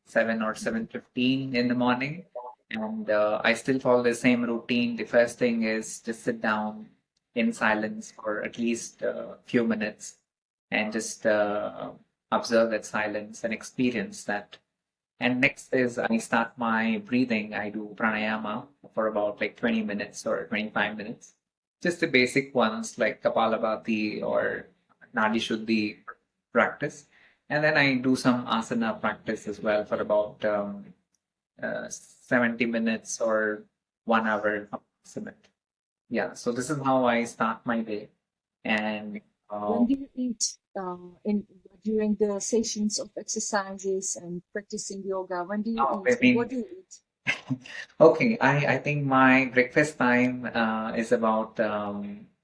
7 or 7:15 in the morning, and I still follow the same routine. The first thing is just sit down in silence for at least a few minutes and just observe that silence and experience that. And next is I start my breathing. I do pranayama for about like 20 minutes or 25 minutes. Just the basic ones like Kapalabhati or Nadi Shuddhi practice. And then I do some asana practice as well for about 70 minutes or 1 hour approximate. Yeah, so this is how I start my day. And When uh, do you eat in during the sessions of exercises and practicing yoga? When do you I eat and what mean, do you eat? okay, I think my breakfast time is about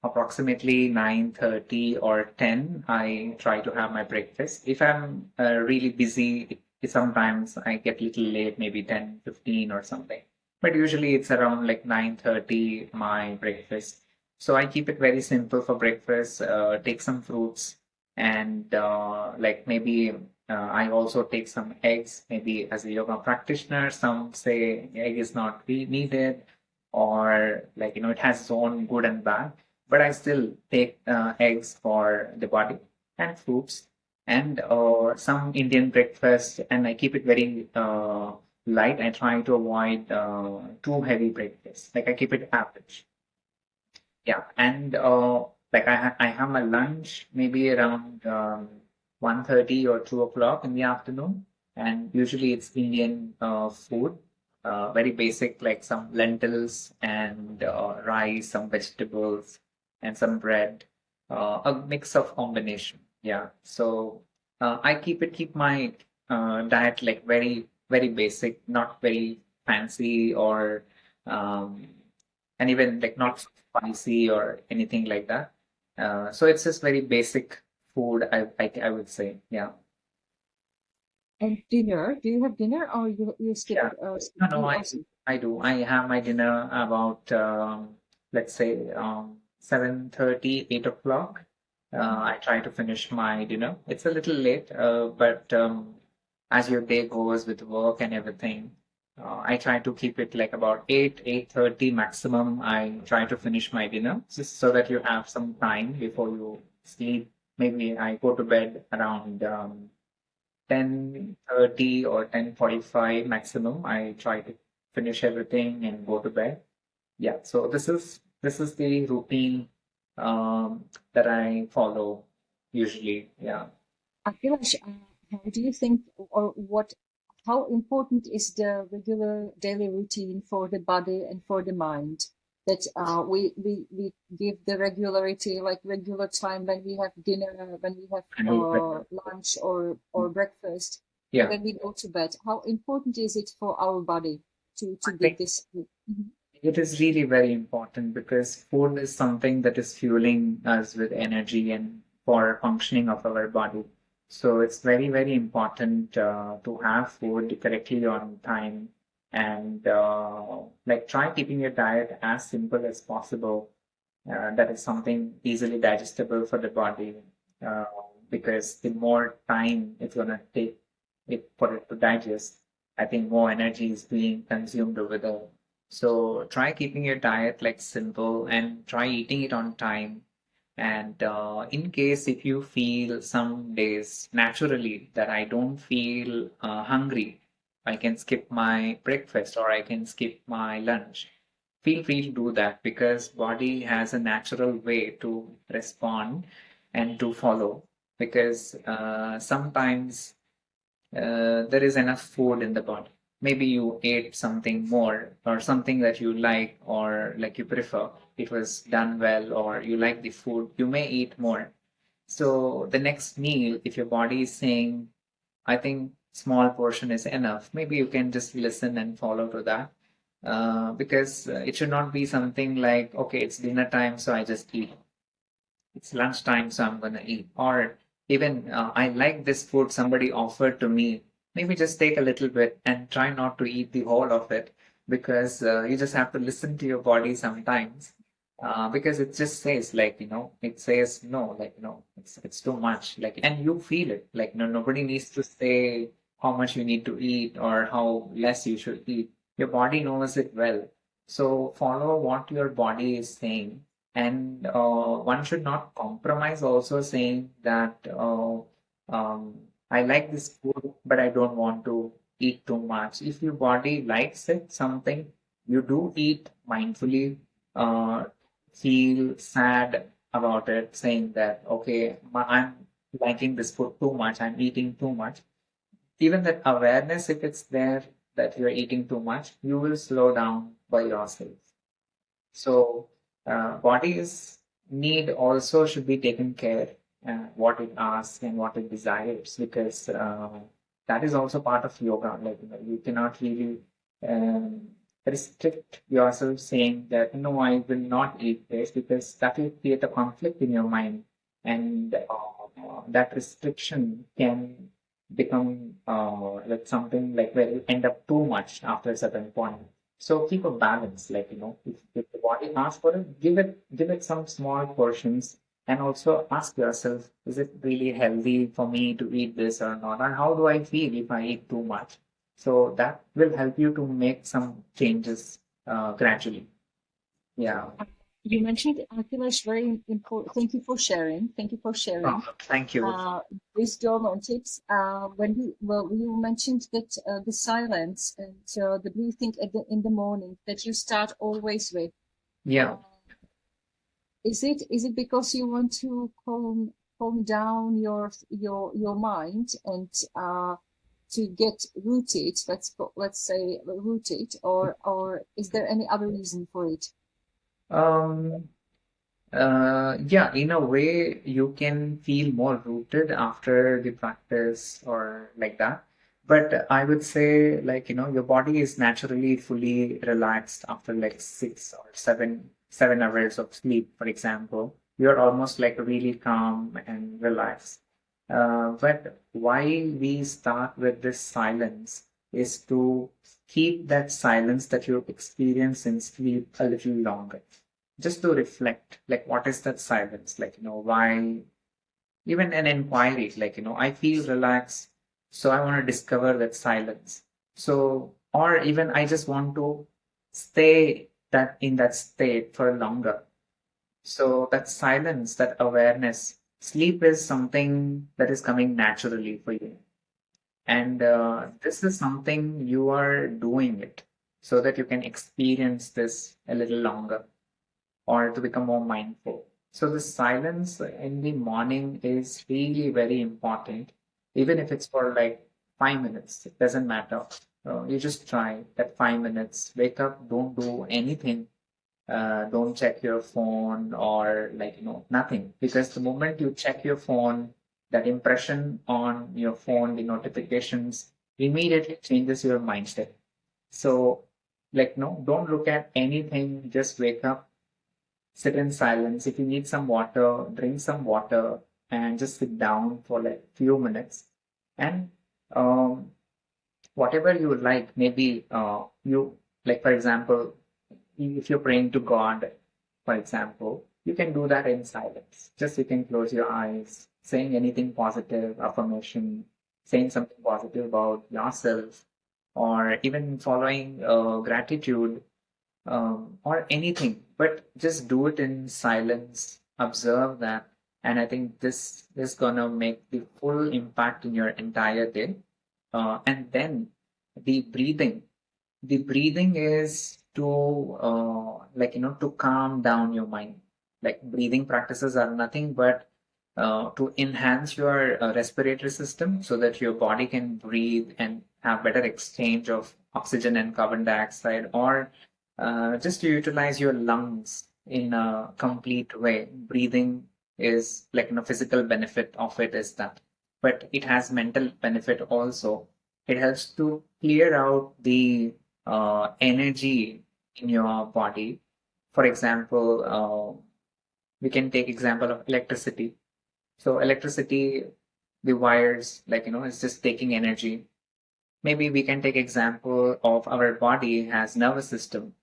approximately 9:30 or 10. I try to have my breakfast. If I'm really busy, sometimes I get a little late, maybe 10:15 or something. But usually it's around like 9:30 my breakfast. So I keep it very simple for breakfast. Take some fruits and like maybe I also take some eggs, maybe as a yoga practitioner. Some say egg is not needed, or like, it has its own good and bad. But I still take eggs for the body and fruits and some Indian breakfast, and I keep it very light. I try to avoid too heavy breakfast. Like I keep it average. Yeah, and like I have my lunch maybe around 1:30 or 2 o'clock in the afternoon, and usually it's Indian food, very basic like some lentils and rice, some vegetables, and some bread, a mix of combination. Yeah, so I keep my diet like very basic, not very fancy or um, and even like not spicy or anything like that. So it's just very basic food, I would say. Yeah. And dinner? Do you have dinner or you skip Yeah. No, do no, you I also? I do. I have my dinner about let's say 7:30, 8 o'clock. I try to finish my dinner. It's a little late, but as your day goes with work and everything, I try to keep it like about 8:30 maximum. I try to finish my dinner just so that you have some time before you sleep. Maybe I go to bed around 10:30 or 10:45 maximum. I try to finish everything and go to bed. Yeah, so this is the routine that I follow usually. Yeah. Akhilesh, how do you think or how important is the regular daily routine for the body and for the mind? That we give the regularity, like regular time when we have dinner, when we have I know. lunch or breakfast, and Yeah, when we go to bed. How important is it for our body to I give think this? Mhm. it is really very important because food is something that is fueling us with energy and for functioning of our body. So it's very important to have food correctly on time and like try keeping your diet as simple as possible. That is something easily digestible for the body uh, because the more time it's gonna take for it to digest. I think more energy is being consumed over there. So try keeping your diet like simple and try eating it on time. And in case if you feel some days naturally that I don't feel hungry, I can skip my breakfast or I can skip my lunch. Feel free to do that because body has a natural way to respond and to follow because sometimes there is enough food in the body. Maybe you ate something more or something that you like or like you prefer. It was done well or you like the food, you may eat more. So the next meal, if your body is saying, I think small portion is enough, maybe you can just listen and follow to that. Because it should not be something like, okay, it's dinner time, so I just eat. It's lunchtime, so I'm gonna eat. Or even I like this food somebody offered to me. Maybe just take a little bit and try not to eat the whole of it because you just have to listen to your body sometimes. Because it just says like, it says no, like, it's too much. Like, and you feel it. Like, no, nobody needs to say how much you need to eat or how less you should eat. Your body knows it well. So follow what your body is saying and one should not compromise also saying that um, I like this food, but I don't want to eat too much. If your body likes it, something, you do eat mindfully, uh, feel sad about it, saying that, okay, I'm liking this food too much, I'm eating too much. Even that awareness, if it's there that you're eating too much, you will slow down by yourself. So, body's need also should be taken care, what it asks and what it desires, because that is also part of yoga. Like, you cannot really um, restrict yourself saying that, no, I will not eat this, because that will create a conflict in your mind. And that restriction can become like something like where you end up too much after a certain point. So keep a balance, like if the body asks for it, give it some small portions, and also ask yourself, is it really healthy for me to eat this or not? And how do I feel if I eat too much? So that will help you to make some changes gradually. Yeah. You mentioned Akhilesh, very important. Thank you for sharing. Thank you for sharing. Thank you. Wisdom and tips. When you mentioned that the silence and the breathing in the morning that you start always with. Yeah. Is it because you want to calm down your mind and to get rooted? Let's say rooted, or is there any other reason for it? Um, yeah, in a way, you can feel more rooted after the practice or like that. But I would say, like, your body is naturally fully relaxed after like 6 or 7 hours of sleep, for example. You're almost like really calm and relaxed. But why we start with this silence is to keep that silence that you experience in sleep a little longer, just to reflect, like, what is that silence, like, why, even an inquiry, like, I feel relaxed, so I want to discover that silence. So, or even I just want to stay that in that state for longer. So that silence, that awareness, sleep is something that is coming naturally for you. And this is something you are doing it so that you can experience this a little longer or to become more mindful. So the silence in the morning is really very important, even if it's for like 5 minutes, it doesn't matter. You just try that 5 minutes, wake up, don't do anything, don't check your phone or like, nothing. Because the moment you check your phone, that impression on your phone, the notifications immediately changes your mindset. So, like, no, don't look at anything, just wake up, sit in silence. If you need some water, drink some water and just sit down for like few minutes. And um, whatever you like, maybe you, like, for example, if you're praying to God, for example, you can do that in silence. Just you can close your eyes, saying anything positive, affirmation, saying something positive about yourself, or even following gratitude, or anything, but just do it in silence, observe that. And I think this is gonna make the full impact in your entire day. And then the breathing. The breathing is to, to calm down your mind. Like breathing practices are nothing but to enhance your respiratory system so that your body can breathe and have better exchange of oxygen and carbon dioxide, or just to utilize your lungs in a complete way. Breathing is physical benefit of it is that, but it has mental benefit also. It helps to clear out the energy in your body. For example, we can take example of electricity. So electricity, the wires, it's just taking energy. Maybe we can take example of our body has nervous system,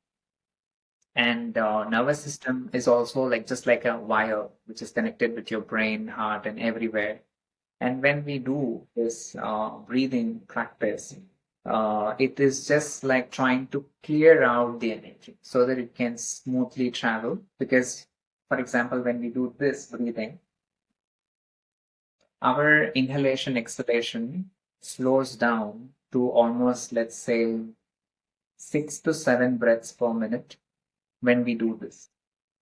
and nervous system is also just like a wire which is connected with your brain, heart, and everywhere. And when we do this breathing practice, it is just like trying to clear out the energy so that it can smoothly travel. Because, for example, when we do this breathing, our inhalation exhalation slows down to almost, let's say, 6 to 7 breaths per minute when we do this.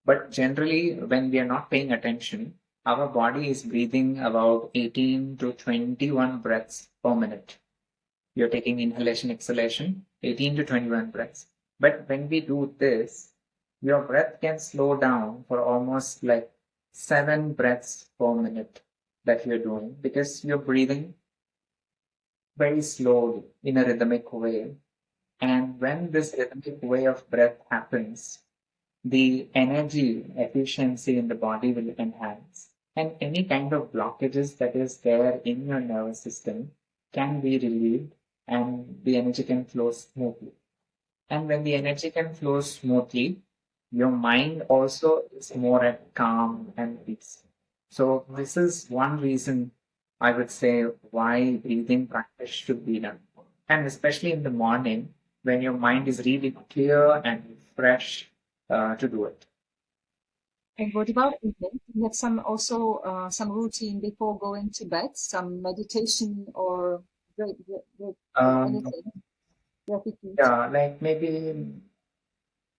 But generally, when we are not paying attention, our body is breathing about 18 to 21 breaths per minute. You're taking inhalation, exhalation, 18 to 21 breaths. But when we do this, your breath can slow down for almost like 7 breaths per minute that you're doing, because you're breathing very slowly in a rhythmic way. And when this rhythmic way of breath happens, the energy efficiency in the body will enhance, and any kind of blockages that is there in your nervous system can be relieved, and the energy can flow smoothly. And when the energy can flow smoothly, your mind also is more at calm and peace. So this is one reason I would say why breathing practice should be done. And especially in the morning when your mind is really clear and fresh to do it. And what about evening? Do you have some also some routine before going to bed, some meditation or Um, anything, gratitude? yeah, like maybe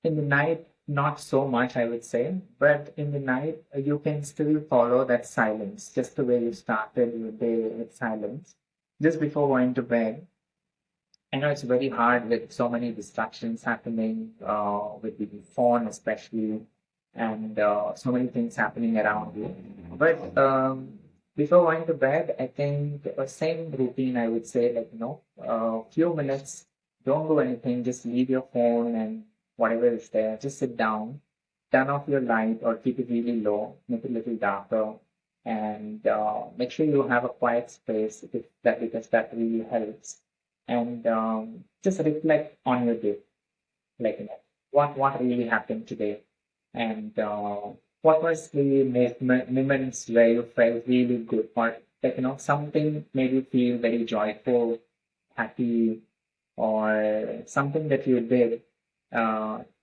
in the night, not so much, I would say, but in the night, you can still follow that silence, just the way you started your day with silence, just before going to bed. I know it's very hard with so many distractions happening, with the phone especially, and so many things happening around you. But before going to bed, I think the same routine, I would say, few minutes, don't do anything, just leave your phone and whatever is there, just sit down, turn off your light or keep it really low, make it a little darker, and make sure you have a quiet space if that, because that really helps. And just reflect on your day, what really happened today, and what was the moments where you felt really good, or something made you feel very joyful, happy, or something that you did,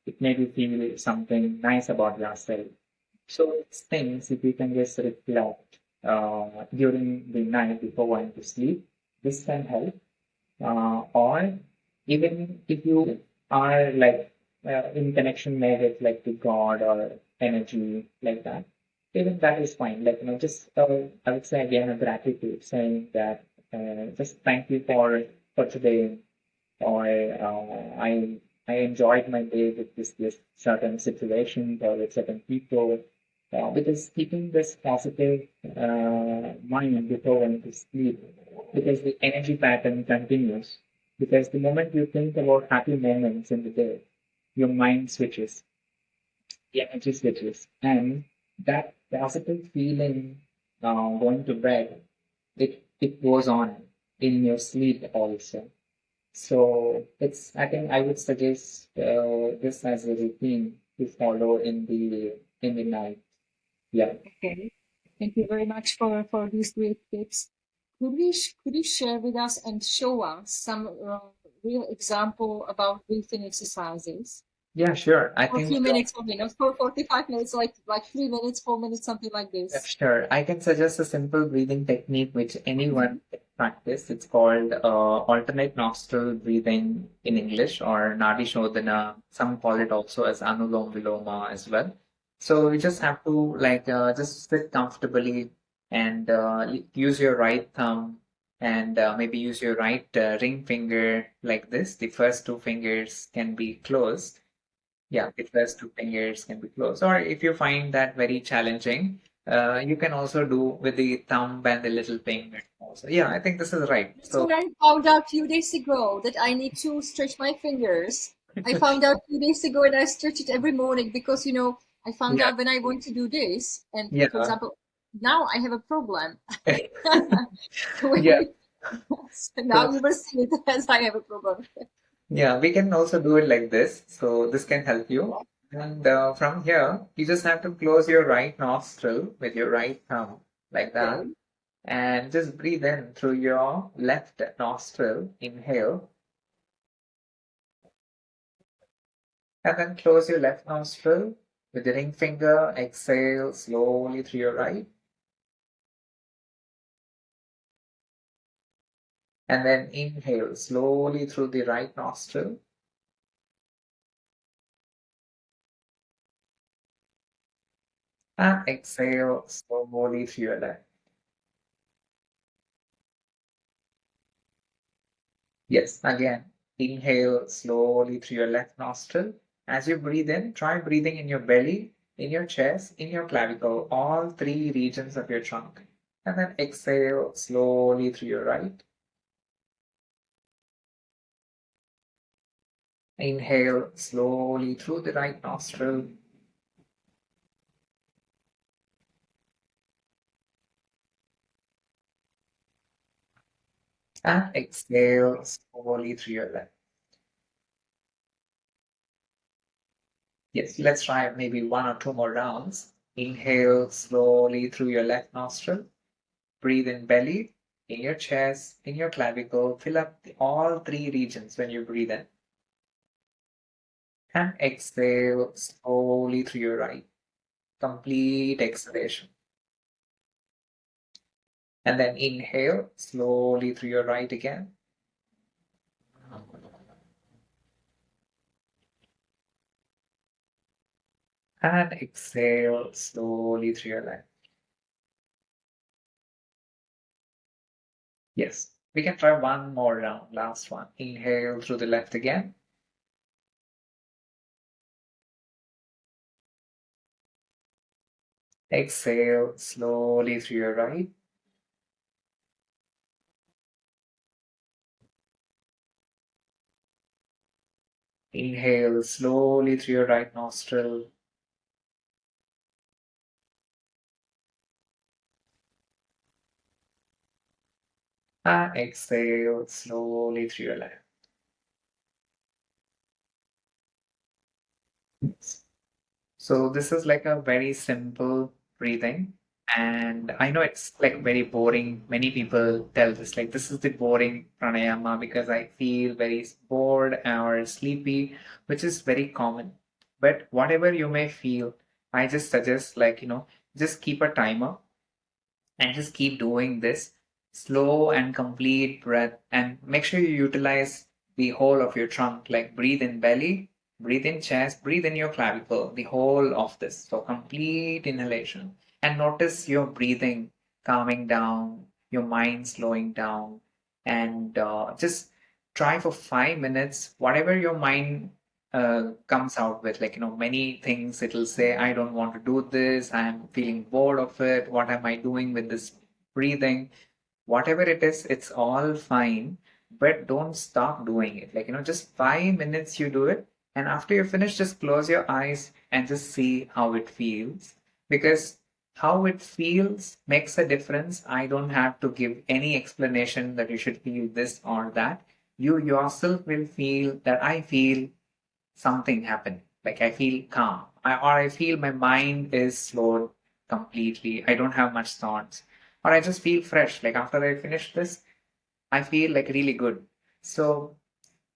it made you feel something nice about yourself. So it's things, if you can just reflect during the night before going to sleep, this can help. Or even if you are in connection maybe with like the God or energy like that, even that is fine. Just I would say again a gratitude, saying that just thank you for today, or I enjoyed my day with this certain situation or with certain people. Because keeping this positive mind before going to sleep, because the energy pattern continues. Because the moment you think about happy moments in the day, your mind switches, the energy switches, and that positive feeling going to bed, it goes on in your sleep also. So I think I would suggest this as a routine to follow in the night. Yeah. Okay. Thank you very much for these great tips. Could you share with us and show us some real example about breathing exercises? Yeah, sure. I For a think few minutes only, not for 45 minutes, like 3 minutes, 4 minutes, something like this. sure. I can suggest a simple breathing technique which anyone can practice. It's called alternate nostril breathing in English, or Nadi Shodhana. Some call it also as Anulom Viloma as well. So you just have to just sit comfortably and use your right thumb and maybe use your right ring finger like this. The first two fingers can be closed. Yeah, the first two fingers can be closed. Or if you find that very challenging, you can also do with the thumb and the little finger also. Yeah, I think this is right. That's So what I found out a few days ago, that I need to stretch my fingers. I found out a few days ago, and I stretch it every morning because, I found yeah, out when I want to do this, and for yeah, example, now I have a problem. So yeah. so now So you will see it as I have a problem. yeah, we can also do it like this. So this can help you. And from here, you just have to close your right nostril with your right thumb like that, Okay. and just breathe in through your left nostril. Inhale. And then close your left nostril with the ring finger. Exhale slowly through your right. And then inhale slowly through the right nostril. And exhale slowly through your left. Yes, again. Inhale slowly through your left nostril. As you breathe in, try breathing in your belly, in your chest, in your clavicle, all three regions of your trunk. And then exhale slowly through your right. Inhale slowly through the right nostril. And exhale slowly through your left. Yes, let's try maybe one or two more rounds. Inhale slowly through your left nostril. Breathe in belly, in your chest, in your clavicle. Fill up all three regions when you breathe in. And exhale slowly through your right. Complete exhalation. And then inhale slowly through your right again. And exhale slowly through your left. Yes, we can try one more round. Last one. Inhale through the left again. Exhale slowly through your right. Inhale slowly through your right nostril. And exhale slowly through your left. So this is like a very simple breathing. And I know it's like very boring. Many people tell this, like, this is the boring pranayama because I feel very bored or sleepy, which is very common. But whatever you may feel, I just suggest, just keep a timer and just keep doing this slow and complete breath, and make sure you utilize the whole of your trunk, like breathe in belly, breathe in chest, breathe in your clavicle, the whole of this. So complete inhalation, and notice your breathing calming down, your mind slowing down, and just try for 5 minutes whatever your mind comes out with, many things. It'll say, I don't want to do this, I'm feeling bored of it, what am I doing with this breathing? Whatever it is, it's all fine, but don't stop doing it. Just 5 minutes you do it, and after you finish, just close your eyes and just see how it feels. Because how it feels makes a difference. I don't have to give any explanation that you should feel this or that. You yourself will feel that I feel something happened. Like I feel calm, or I feel my mind is slowed completely. I don't have much thoughts. or I just feel fresh. Like after I finish this, I feel like really good. So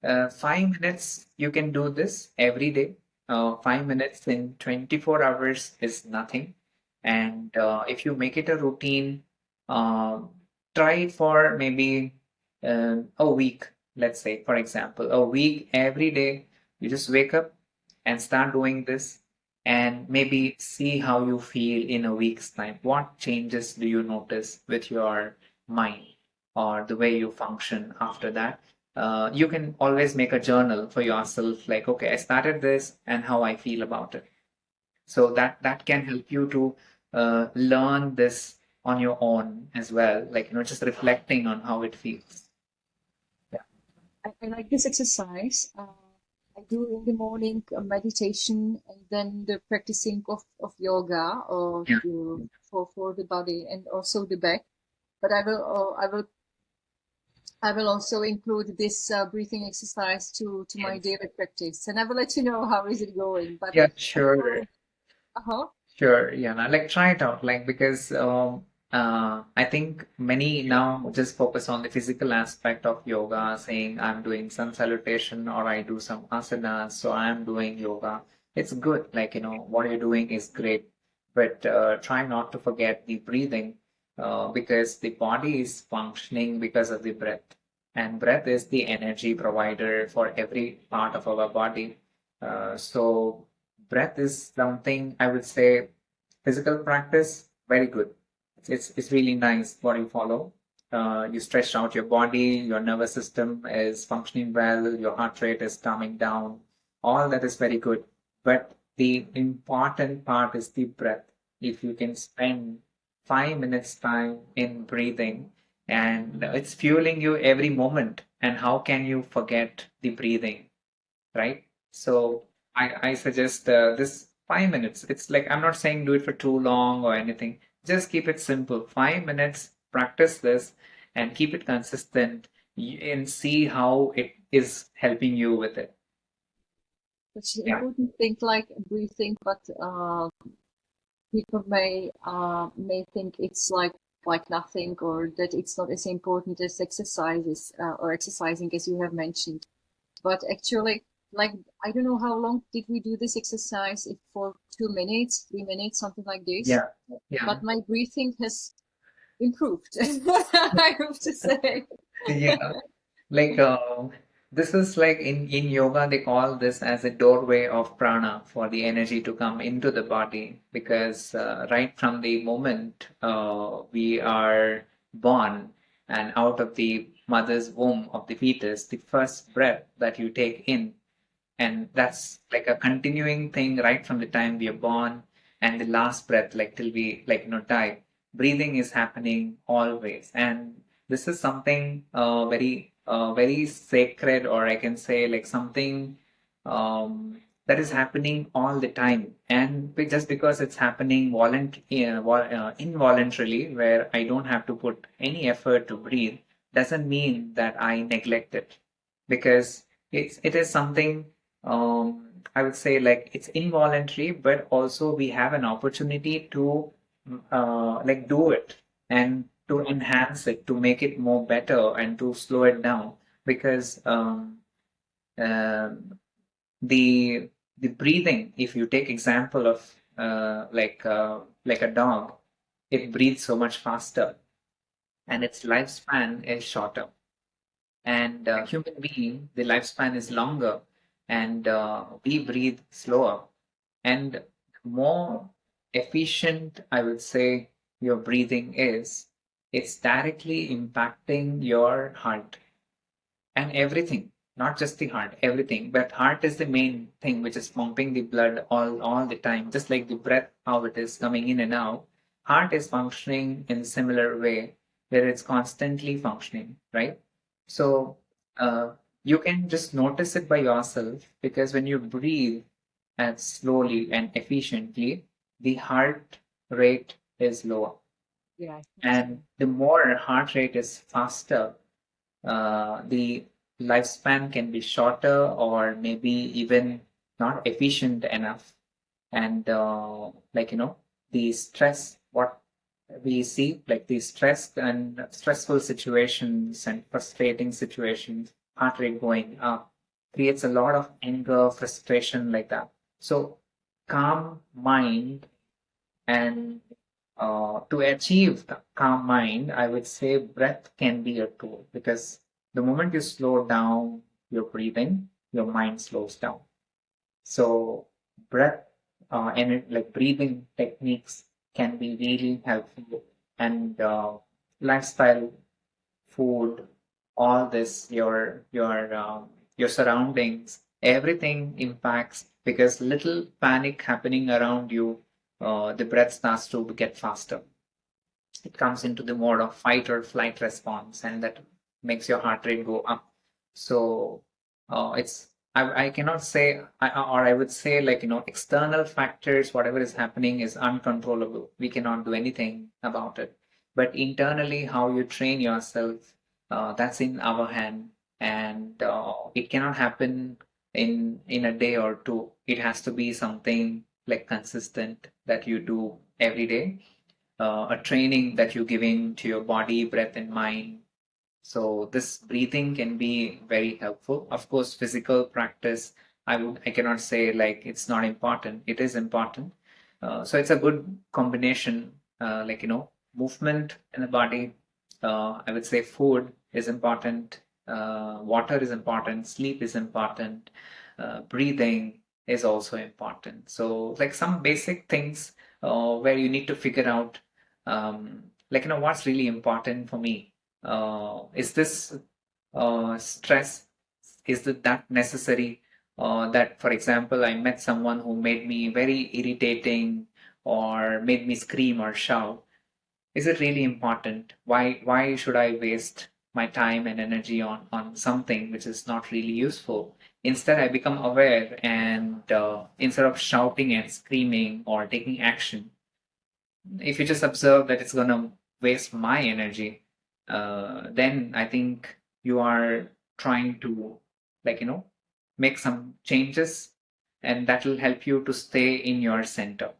5 minutes, you can do this every day. 5 minutes in 24 hours is nothing. And if you make it a routine, uh, try it for maybe a week, let's say, for example, a week every day. You just wake up and start doing this and maybe see how you feel in a week's time. What changes do you notice with your mind or the way you function after that? You can always make a journal for yourself, like, okay, I started this and how I feel about it. So that can help you to learn this on your own as well, like, just reflecting on how it feels. Yeah. I like this exercise. I do in the morning a meditation and then the practicing of yoga or Yeah. for the body and also the back. But I will also include this breathing exercise to my Yes. daily practice, and I will let you know how is it going. But Yeah, sure. uh-huh. Sure, yeah, now, like try it out, like because I think many now just focus on the physical aspect of yoga, saying I'm doing sun salutation or I do some asanas, so I'm doing yoga. It's good, like what you're doing is great, but try not to forget the breathing, because the body is functioning because of the breath, and breath is the energy provider for every part of our body. So breath is something I would say physical practice, very good. It's really nice what you follow. You stretch out your body, your nervous system is functioning well, your heart rate is calming down. All that is very good. But the important part is the breath. If you can spend 5 minutes time in breathing, and it's fueling you every moment. And how can you forget the breathing? Right? So I suggest this 5 minutes. It's like I'm not saying do it for too long or anything. Just keep it simple. 5 minutes, practice this and keep it consistent and see how it is helping you with it. It's an Yeah. important thing like breathing, but people may think it's like nothing or that it's not as important as exercises or exercising as you have mentioned. But actually, like I don't know how long did we do this exercise? If for 2 minutes, 3 minutes, something like this. Yeah. Yeah. But my breathing has improved. I have to say. Yeah. Like this is like in yoga they call this as a doorway of prana for the energy to come into the body, because right from the moment we are born and out of the mother's womb of the fetus, the first breath that you take in, and that's like a continuing thing right from the time we are born and the last breath, like till we like die. Breathing is happening always, and this is something very sacred, or I can say like something that is happening all the time. And just because it's happening involuntarily, where I don't have to put any effort to breathe, doesn't mean that I neglect it, because it is something, I would say, like it's involuntary, but also we have an opportunity to like do it and to enhance it, to make it more better and to slow it down. Because um the the breathing, if you take example of like a dog, it breathes so much faster and its lifespan is shorter. And human being, the lifespan is longer, and we breathe slower. And more efficient, I would say, your breathing is, it's directly impacting your heart and everything, not just the heart, everything. But heart is the main thing which is pumping the blood all the time, just like the breath, how it is coming in and out. Heart is functioning in similar way, where it's constantly functioning, right? So uh, you can just notice it by yourself, because when you breathe and slowly and efficiently, the heart rate is lower. Yeah, I think so. And the more heart rate is faster, the lifespan can be shorter or maybe even not efficient enough. And like the stress, what we see like these stressful situations and frustrating situations, heart rate going up, creates a lot of anger, frustration like that. So calm mind and to achieve the calm mind, I would say breath can be a tool because the moment you slow down your breathing, your mind slows down. So breath and like breathing techniques can be really helpful, and lifestyle, food, all this, your surroundings, everything impacts because little panic happening around you, the breath starts to get faster. It comes into the mode of fight or flight response, and that makes your heart rate go up. So it's I cannot say, or I would say, like, external factors, whatever is happening is uncontrollable. We cannot do anything about it. But internally, how you train yourself, that's in our hand, and it cannot happen in a day or two. It has to be something like consistent that you do every day, a training that you're giving to your body, breath, and mind. So this breathing can be very helpful. Of course, physical practice, I cannot say like it's not important. It is important. So it's a good combination, like, movement in the body. I would say food is important, water is important, sleep is important, breathing is also important. So like some basic things where you need to figure out, like, what's really important for me. Is this stress? Is that necessary? That, for example, I met someone who made me very irritating or made me scream or shout. Is it really important? Why should I waste my time and energy on something which is not really useful? Instead, I become aware, and instead of shouting and screaming or taking action, if you just observe that it's gonna waste my energy, then I think you are trying to, like, make some changes, and that will help you to stay in your center.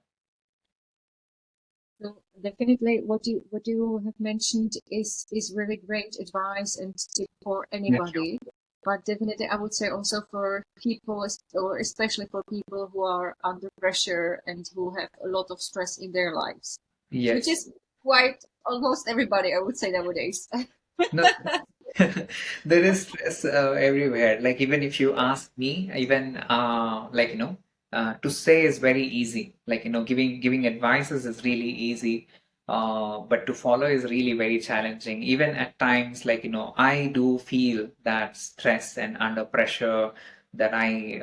So definitely, what you have mentioned is really great advice and tip for Yeah. anybody. But definitely, I would say also for people, or especially for people who are under pressure and who have a lot of stress in their lives, which Yes. is quite almost everybody, I would say nowadays. No, there is stress everywhere. Like, even if you ask me, even like, to say is very easy. Like, giving advices is really easy. But to follow is really very challenging. Even at times, like, I do feel that stress and under pressure that I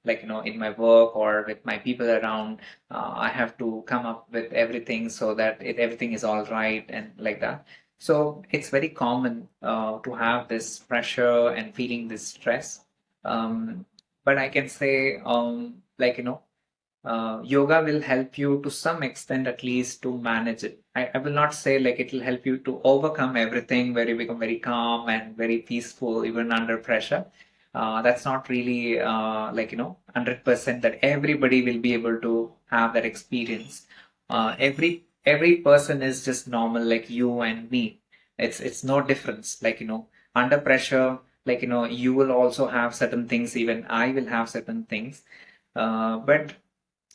like, in my work or with my people around, I have to come up with everything so that everything is all right and like that. So it's very common to have this pressure and feeling this stress. But I can say, like, yoga will help you to some extent, at least, to manage it. I will not say like it will help you to overcome everything where you become very calm and very peaceful even under pressure. That's not really like, 100% that everybody will be able to have that experience. Every person is just normal like you and me. It's no difference. Like, under pressure, like, you will also have certain things, even I will have certain things. But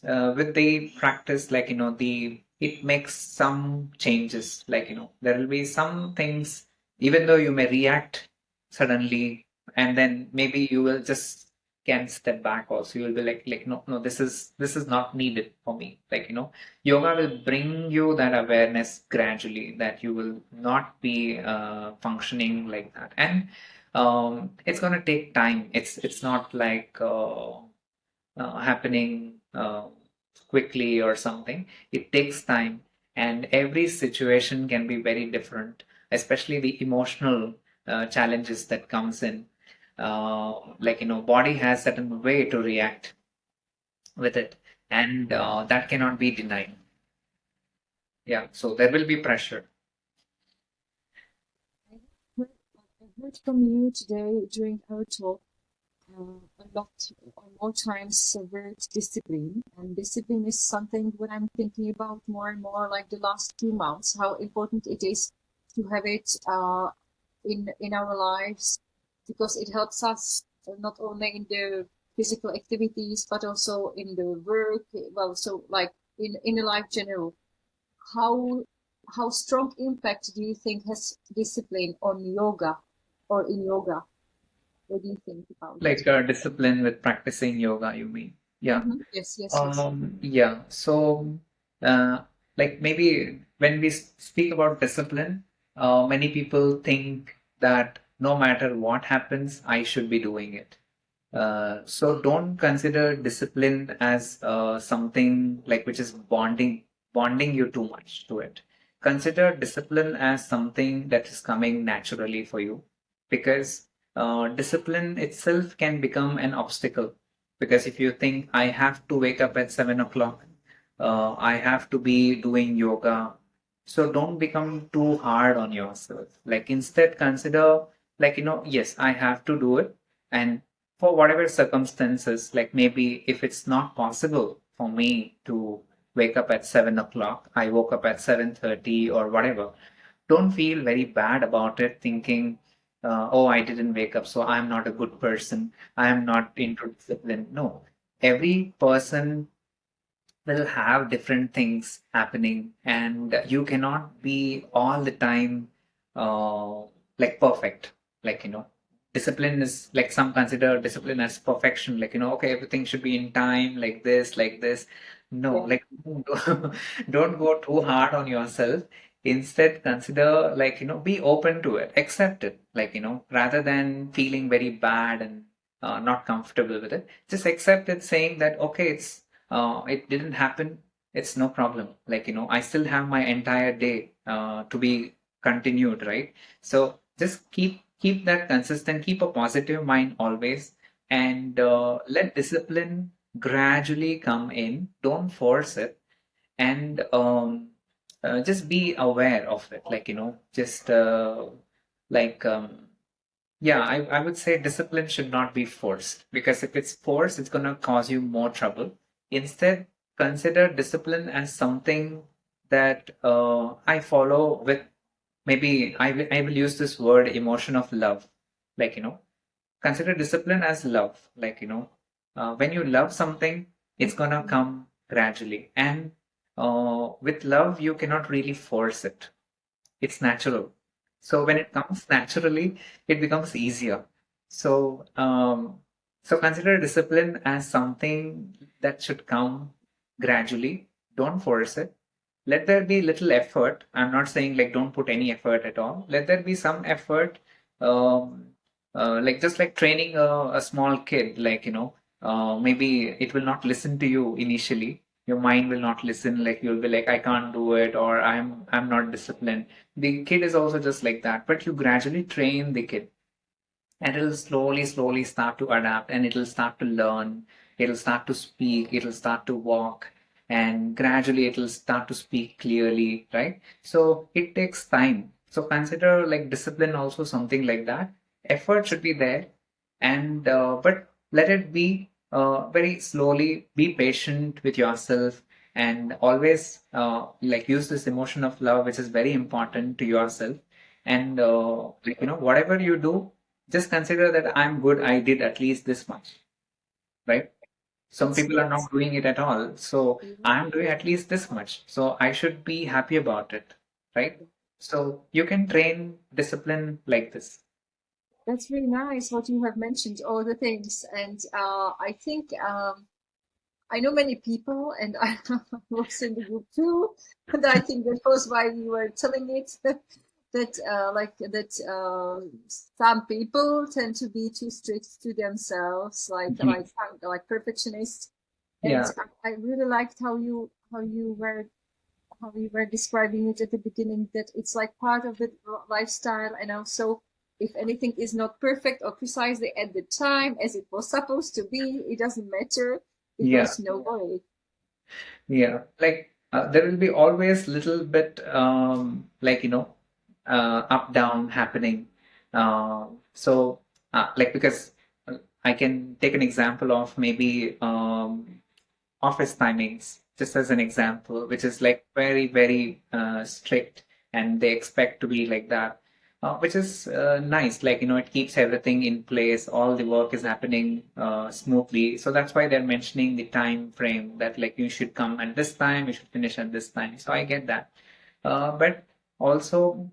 with the practice, like, the it makes some changes. Like, there will be some things, even though you may react suddenly, and then maybe you will just can step back also. You will be like, no, no, this is not needed for me. Like, yoga will bring you that awareness gradually, that you will not be functioning like that. And it's going to take time. It's not like happening quickly or something. It takes time, and every situation can be very different, especially the emotional challenges that comes in. Like, body has certain way to react with it, and that cannot be denied. Yeah, so there will be pressure. I heard from you today during our talk a lot or more times the word discipline, and discipline is something what I'm thinking about more and more, like the last 2 months, how important it is to have it in our lives, because it helps us not only in the physical activities but also in the work. Well, so like in a life general, how how strong impact do you think has discipline on yoga or in yoga? What do you think about it? Like discipline with practicing yoga, you mean? Yeah. Yes, yes, yes. Yeah. So, uh, like maybe when we speak about discipline, many people think that no matter what happens, I should be doing it. So don't consider discipline as something like which is bonding you too much to it. Consider discipline as something that is coming naturally for you, because discipline itself can become an obstacle. Because if you think I have to wake up at 7 o'clock, I have to be doing yoga, so don't become too hard on yourself. Like instead consider, like, yes, I have to do it, and for whatever circumstances, like maybe if it's not possible for me to wake up at 7 o'clock, I woke up at 7:30 or whatever. Don't feel very bad about it, thinking, oh, I didn't wake up, so I'm not a good person. I am not into discipline. No, every person will have different things happening, and you cannot be all the time uh, like perfect. Like, discipline is like some consider discipline as perfection, like, okay, everything should be in time, like this, like this. No, Yeah. like don't go too hard on yourself. Instead consider, like, be open to it, accept it, like, rather than feeling very bad and not comfortable with it, just accept it, saying that okay, it didn't happen, it's no problem. Like, I still have my entire day to be continued, right? So just keep that consistent, keep a positive mind always, and let discipline gradually come in. Don't force it, and just be aware of it. Like, just like yeah, I would say discipline should not be forced, because if it's forced, it's going to cause you more trouble. Instead, consider discipline as something that I follow with, maybe I will use this word, emotion of love. Like, consider discipline as love. Like, when you love something, it's going to come gradually. And with love, you cannot really force it, it's natural. So when it comes naturally, it becomes easier. So so consider discipline as something that should come gradually. Don't force it. Let there be little effort. I'm not saying like don't put any effort at all. Let there be some effort. Um, like just like training a small kid, like, maybe it will not listen to you initially. Your mind will not listen, like you'll be like, I can't do it, or I'm not disciplined. The kid is also just like that, but you gradually train the kid, and it'll slowly start to adapt, and it'll start to learn, it'll start to speak, it'll start to walk, and gradually it'll start to speak clearly, right? So it takes time. So consider like discipline also something like that. Effort should be there, and but let it be very slowly. Be patient with yourself, and always like use this emotion of love, which is very important to yourself. And like, whatever you do, just consider that I'm good, I did at least this much, right? Some Yes, people are yes. not doing it at all. So Yeah. I'm doing at least this much. So I should be happy about it, right? So you can train discipline like this. That's really nice what you have mentioned, all the things. And I think I know many people, and I was in the group too. And I think that was why we were telling it that some people tend to be too strict to themselves, Mhm. like perfectionists. And Yeah. I really liked how you were describing it at the beginning, that it's like part of the lifestyle, and also if anything is not perfect or precisely at the time as it was supposed to be, it doesn't matter, Yeah. because no worry. Yeah, like there will be always little bit like, up down happening. So like, because I can take an example of maybe office timings, just as an example, which is like very, very strict, and they expect to be like that, which is nice. Like, it keeps everything in place, all the work is happening smoothly. So that's why they're mentioning the time frame that, like, you should come at this time, you should finish at this time. So I get that. But also,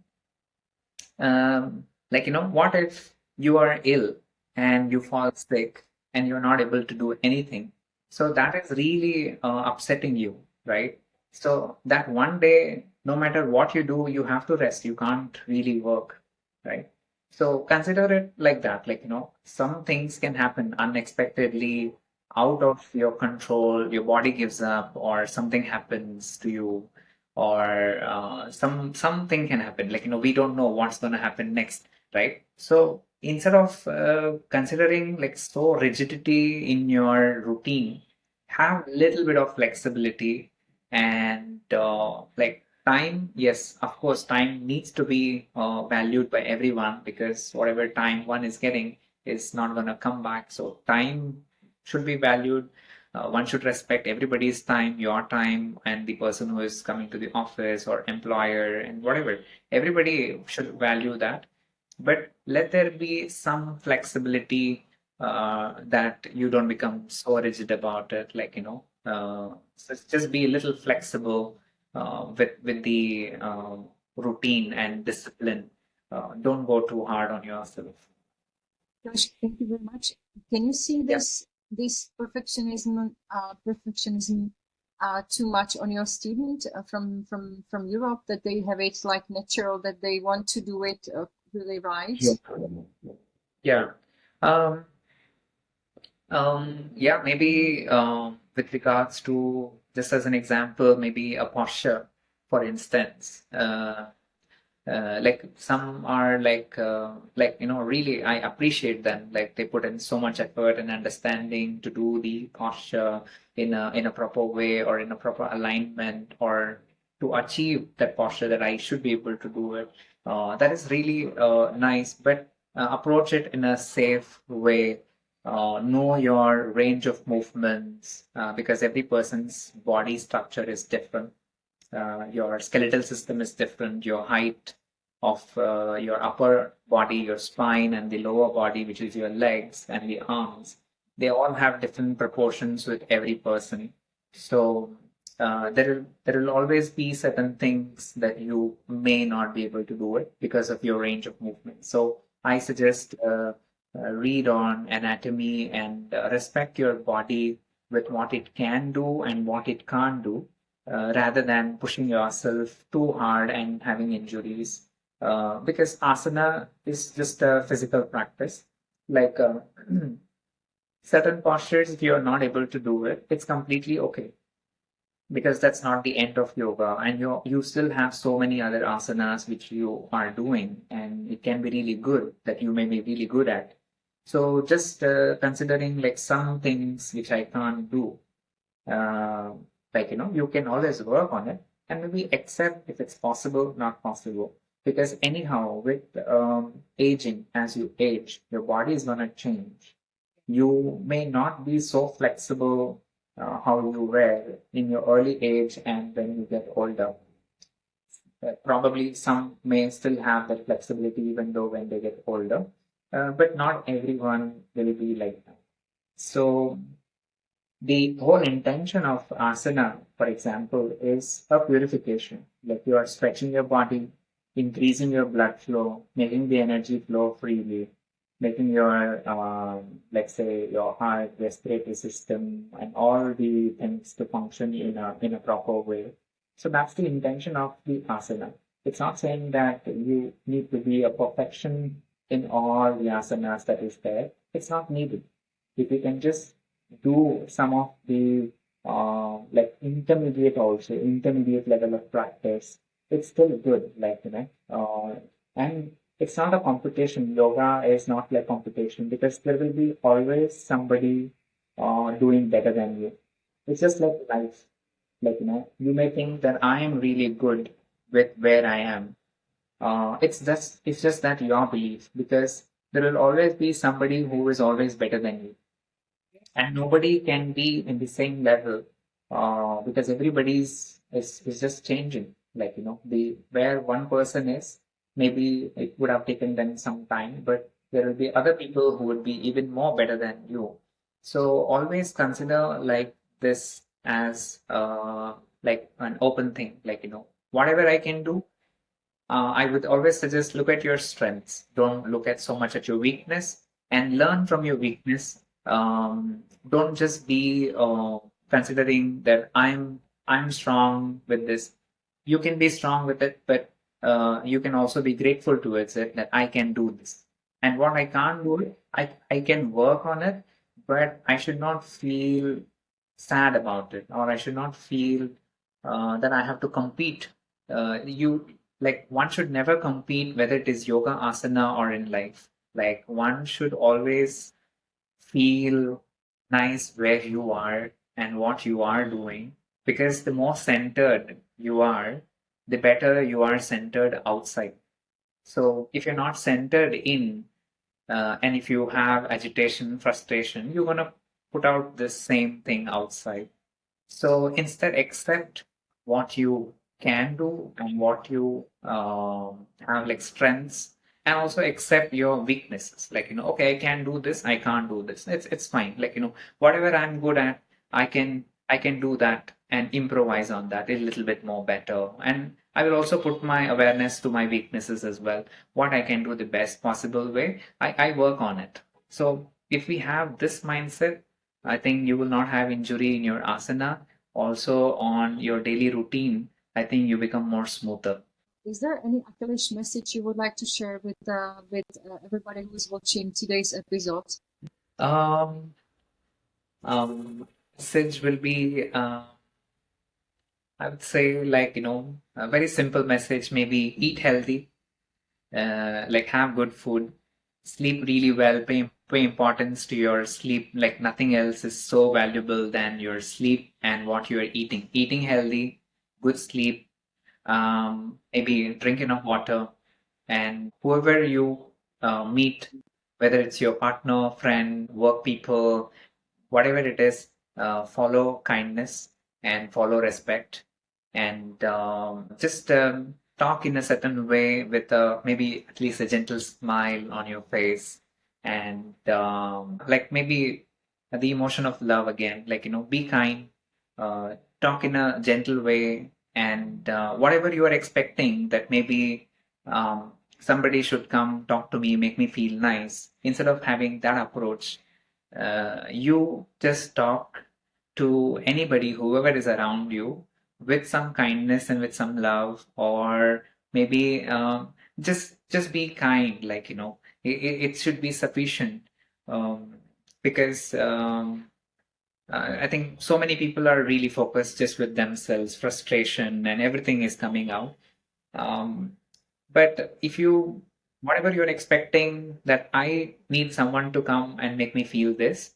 like, what if you are ill and you fall sick and you're not able to do anything? So that is really upsetting you, right? So that one day, no matter what you do, you have to rest. You can't really work, right? So consider it like that. Like, some things can happen unexpectedly, out of your control. Your body gives up, or something happens to you, or something can happen. Like, we don't know what's going to happen next, right? So instead of considering like so rigidity in your routine, have little bit of flexibility. And like, time, yes, of course, time needs to be valued by everyone, because whatever time one is getting is not going to come back. So time should be valued. One should respect everybody's time, your time, and the person who is coming to the office, or employer, and whatever. Everybody should value that. But let there be some flexibility, that you don't become so rigid about it. Like, so just be a little flexible with the routine and discipline. Don't go too hard on yourself. Josh, thank you very much. Can you see Yeah. this perfectionism too much on your student from Europe, that they have it like natural, that they want to do it really right? Yeah. Um, yeah, maybe with regards to, just as an example, maybe a posture, for instance. Like, some are like, really, I appreciate them. Like, they put in so much effort and understanding to do the posture in a proper way, or in a proper alignment, or to achieve that posture, that I should be able to do it. That is really nice, but approach it in a safe way. Know your range of movements, because every person's body structure is different. Your skeletal system is different. Your height of your upper body, your spine, and the lower body, which is your legs and the arms, they all have different proportions with every person. So there will always be certain things that you may not be able to do it because of your range of movement. So I suggest, read on anatomy, and respect your body with what it can do and what it can't do, rather than pushing yourself too hard and having injuries. Because asana is just a physical practice. Like, certain postures, if you are not able to do it, it's completely okay, because that's not the end of yoga, and you still have so many other asanas which you are doing, and it can be really good, that you may be really good at. So just considering like some things which I can't do, uh, like, you can always work on it, and maybe accept if it's possible, not possible. Because anyhow, with aging, as you age, your body is going to change. You may not be so flexible how you were in your early age and when you get older. Probably some may still have that flexibility even though when they get older, but not everyone will be like that. So the whole intention of asana, for example, is a purification. Like, you are stretching your body, increasing your blood flow, making the energy flow freely, making your, let's say, your heart, respiratory system, and all the things to function in a proper way. So that's the intention of the asana. It's not saying that you need to be a perfection in all the asanas that is there. It's not needed. If you can just do some of the like intermediate level of practice, it's still good. Like, and it's not a competition. Yoga is not like competition, because there will be always somebody doing better than you. It's just like life. Like, you may think that I am really good with where I am. It's just that your belief, because there will always be somebody who is always better than you, and nobody can be in the same level, because everybody's is just changing. Like, the where one person is, maybe it would have taken them some time, but there will be other people who would be even more better than you. So always consider like this as like an open thing. Like, whatever I can do, I would always suggest look at your strengths. Don't look at so much at your weakness, and learn from your weakness. Don't just be considering that I'm strong with this. You can be strong with it, but you can also be grateful towards it, that I can do this. And what I can't do, I can work on it, but I should not feel sad about it, or I should not feel that I have to compete. You Like, one should never compete, whether it is yoga, asana, or in life. Like, one should always feel nice where you are and what you are doing, because the more centered you are, the better you are centered outside. So if you're not centered in, and if you have agitation, frustration, you're gonna put out the same thing outside. So instead, accept what you can do and what you have like strengths, and also accept your weaknesses. Like, okay, I can do this, I can't do this. It's fine. Like, whatever I'm good at, I can do that and improvise on that a little bit more better. And I will also put my awareness to my weaknesses as well. What I can do the best possible way, I work on it. So if we have this mindset, I think you will not have injury in your asana. Also, on your daily routine, I think you become more smoother. Is there any Akhilesh message you would like to share with everybody who is watching today's episode? Um, Message will be, I would say, like, a very simple message, maybe eat healthy, like have good food, sleep really well, pay importance to your sleep. Like, nothing else is so valuable than your sleep and what you are eating. Eating healthy, good sleep, maybe drink enough water, and whoever you meet, whether it's your partner, friend, work people, whatever it is, follow kindness and follow respect, and just talk in a certain way with maybe at least a gentle smile on your face, and like maybe the emotion of love again, like, be kind, talk in a gentle way, and whatever you are expecting, that maybe somebody should come talk to me, make me feel nice, instead of having that approach, you just talk to anybody, whoever is around you, with some kindness and with some love, or maybe just be kind. Like, it should be sufficient, um, because I think so many people are really focused just with themselves, frustration and everything is coming out. Um, but if you, whatever you're expecting, that I need someone to come and make me feel this,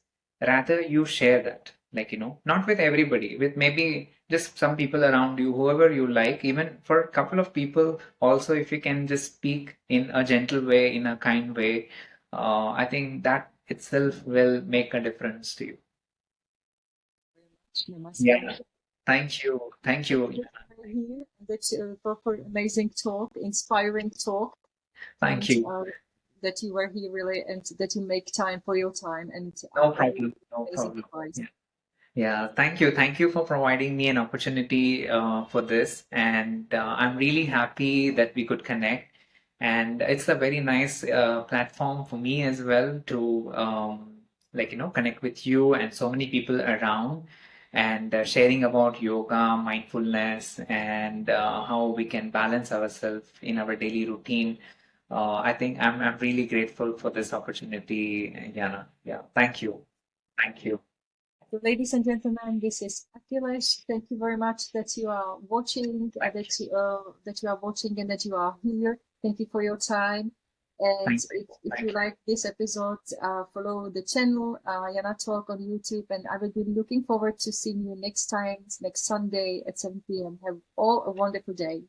rather you share that. Like, not with everybody, with maybe just some people around you, whoever you like, even for a couple of people. Also, if you can just speak in a gentle way, in a kind way, I think that itself will make a difference to you. Namaskar. Yeah. Thank you. Thank you. That you were here, for amazing talk, inspiring talk, Thank and you. that you were here really, and that you make time for your time, and No really problem. No amazing problem. advice. Yeah. Yeah, thank you. Thank you for providing me an opportunity for this. And I'm really happy that we could connect. And it's a very nice platform for me as well to, like, connect with you and so many people around, and sharing about yoga, mindfulness, and how we can balance ourselves in our daily routine. I think I'm really grateful for this opportunity, Yana. Yeah, thank you. Thank you. So, ladies and gentlemen, this is Akhilesh. Thank you very much that you are watching, that you are watching, and that you are here. Thank you for your time. And Thank you. if you Thank you. like this episode, follow the channel, Yana Talk on YouTube, and I will be looking forward to seeing you next time, next Sunday at 7 p.m. Have all a wonderful day.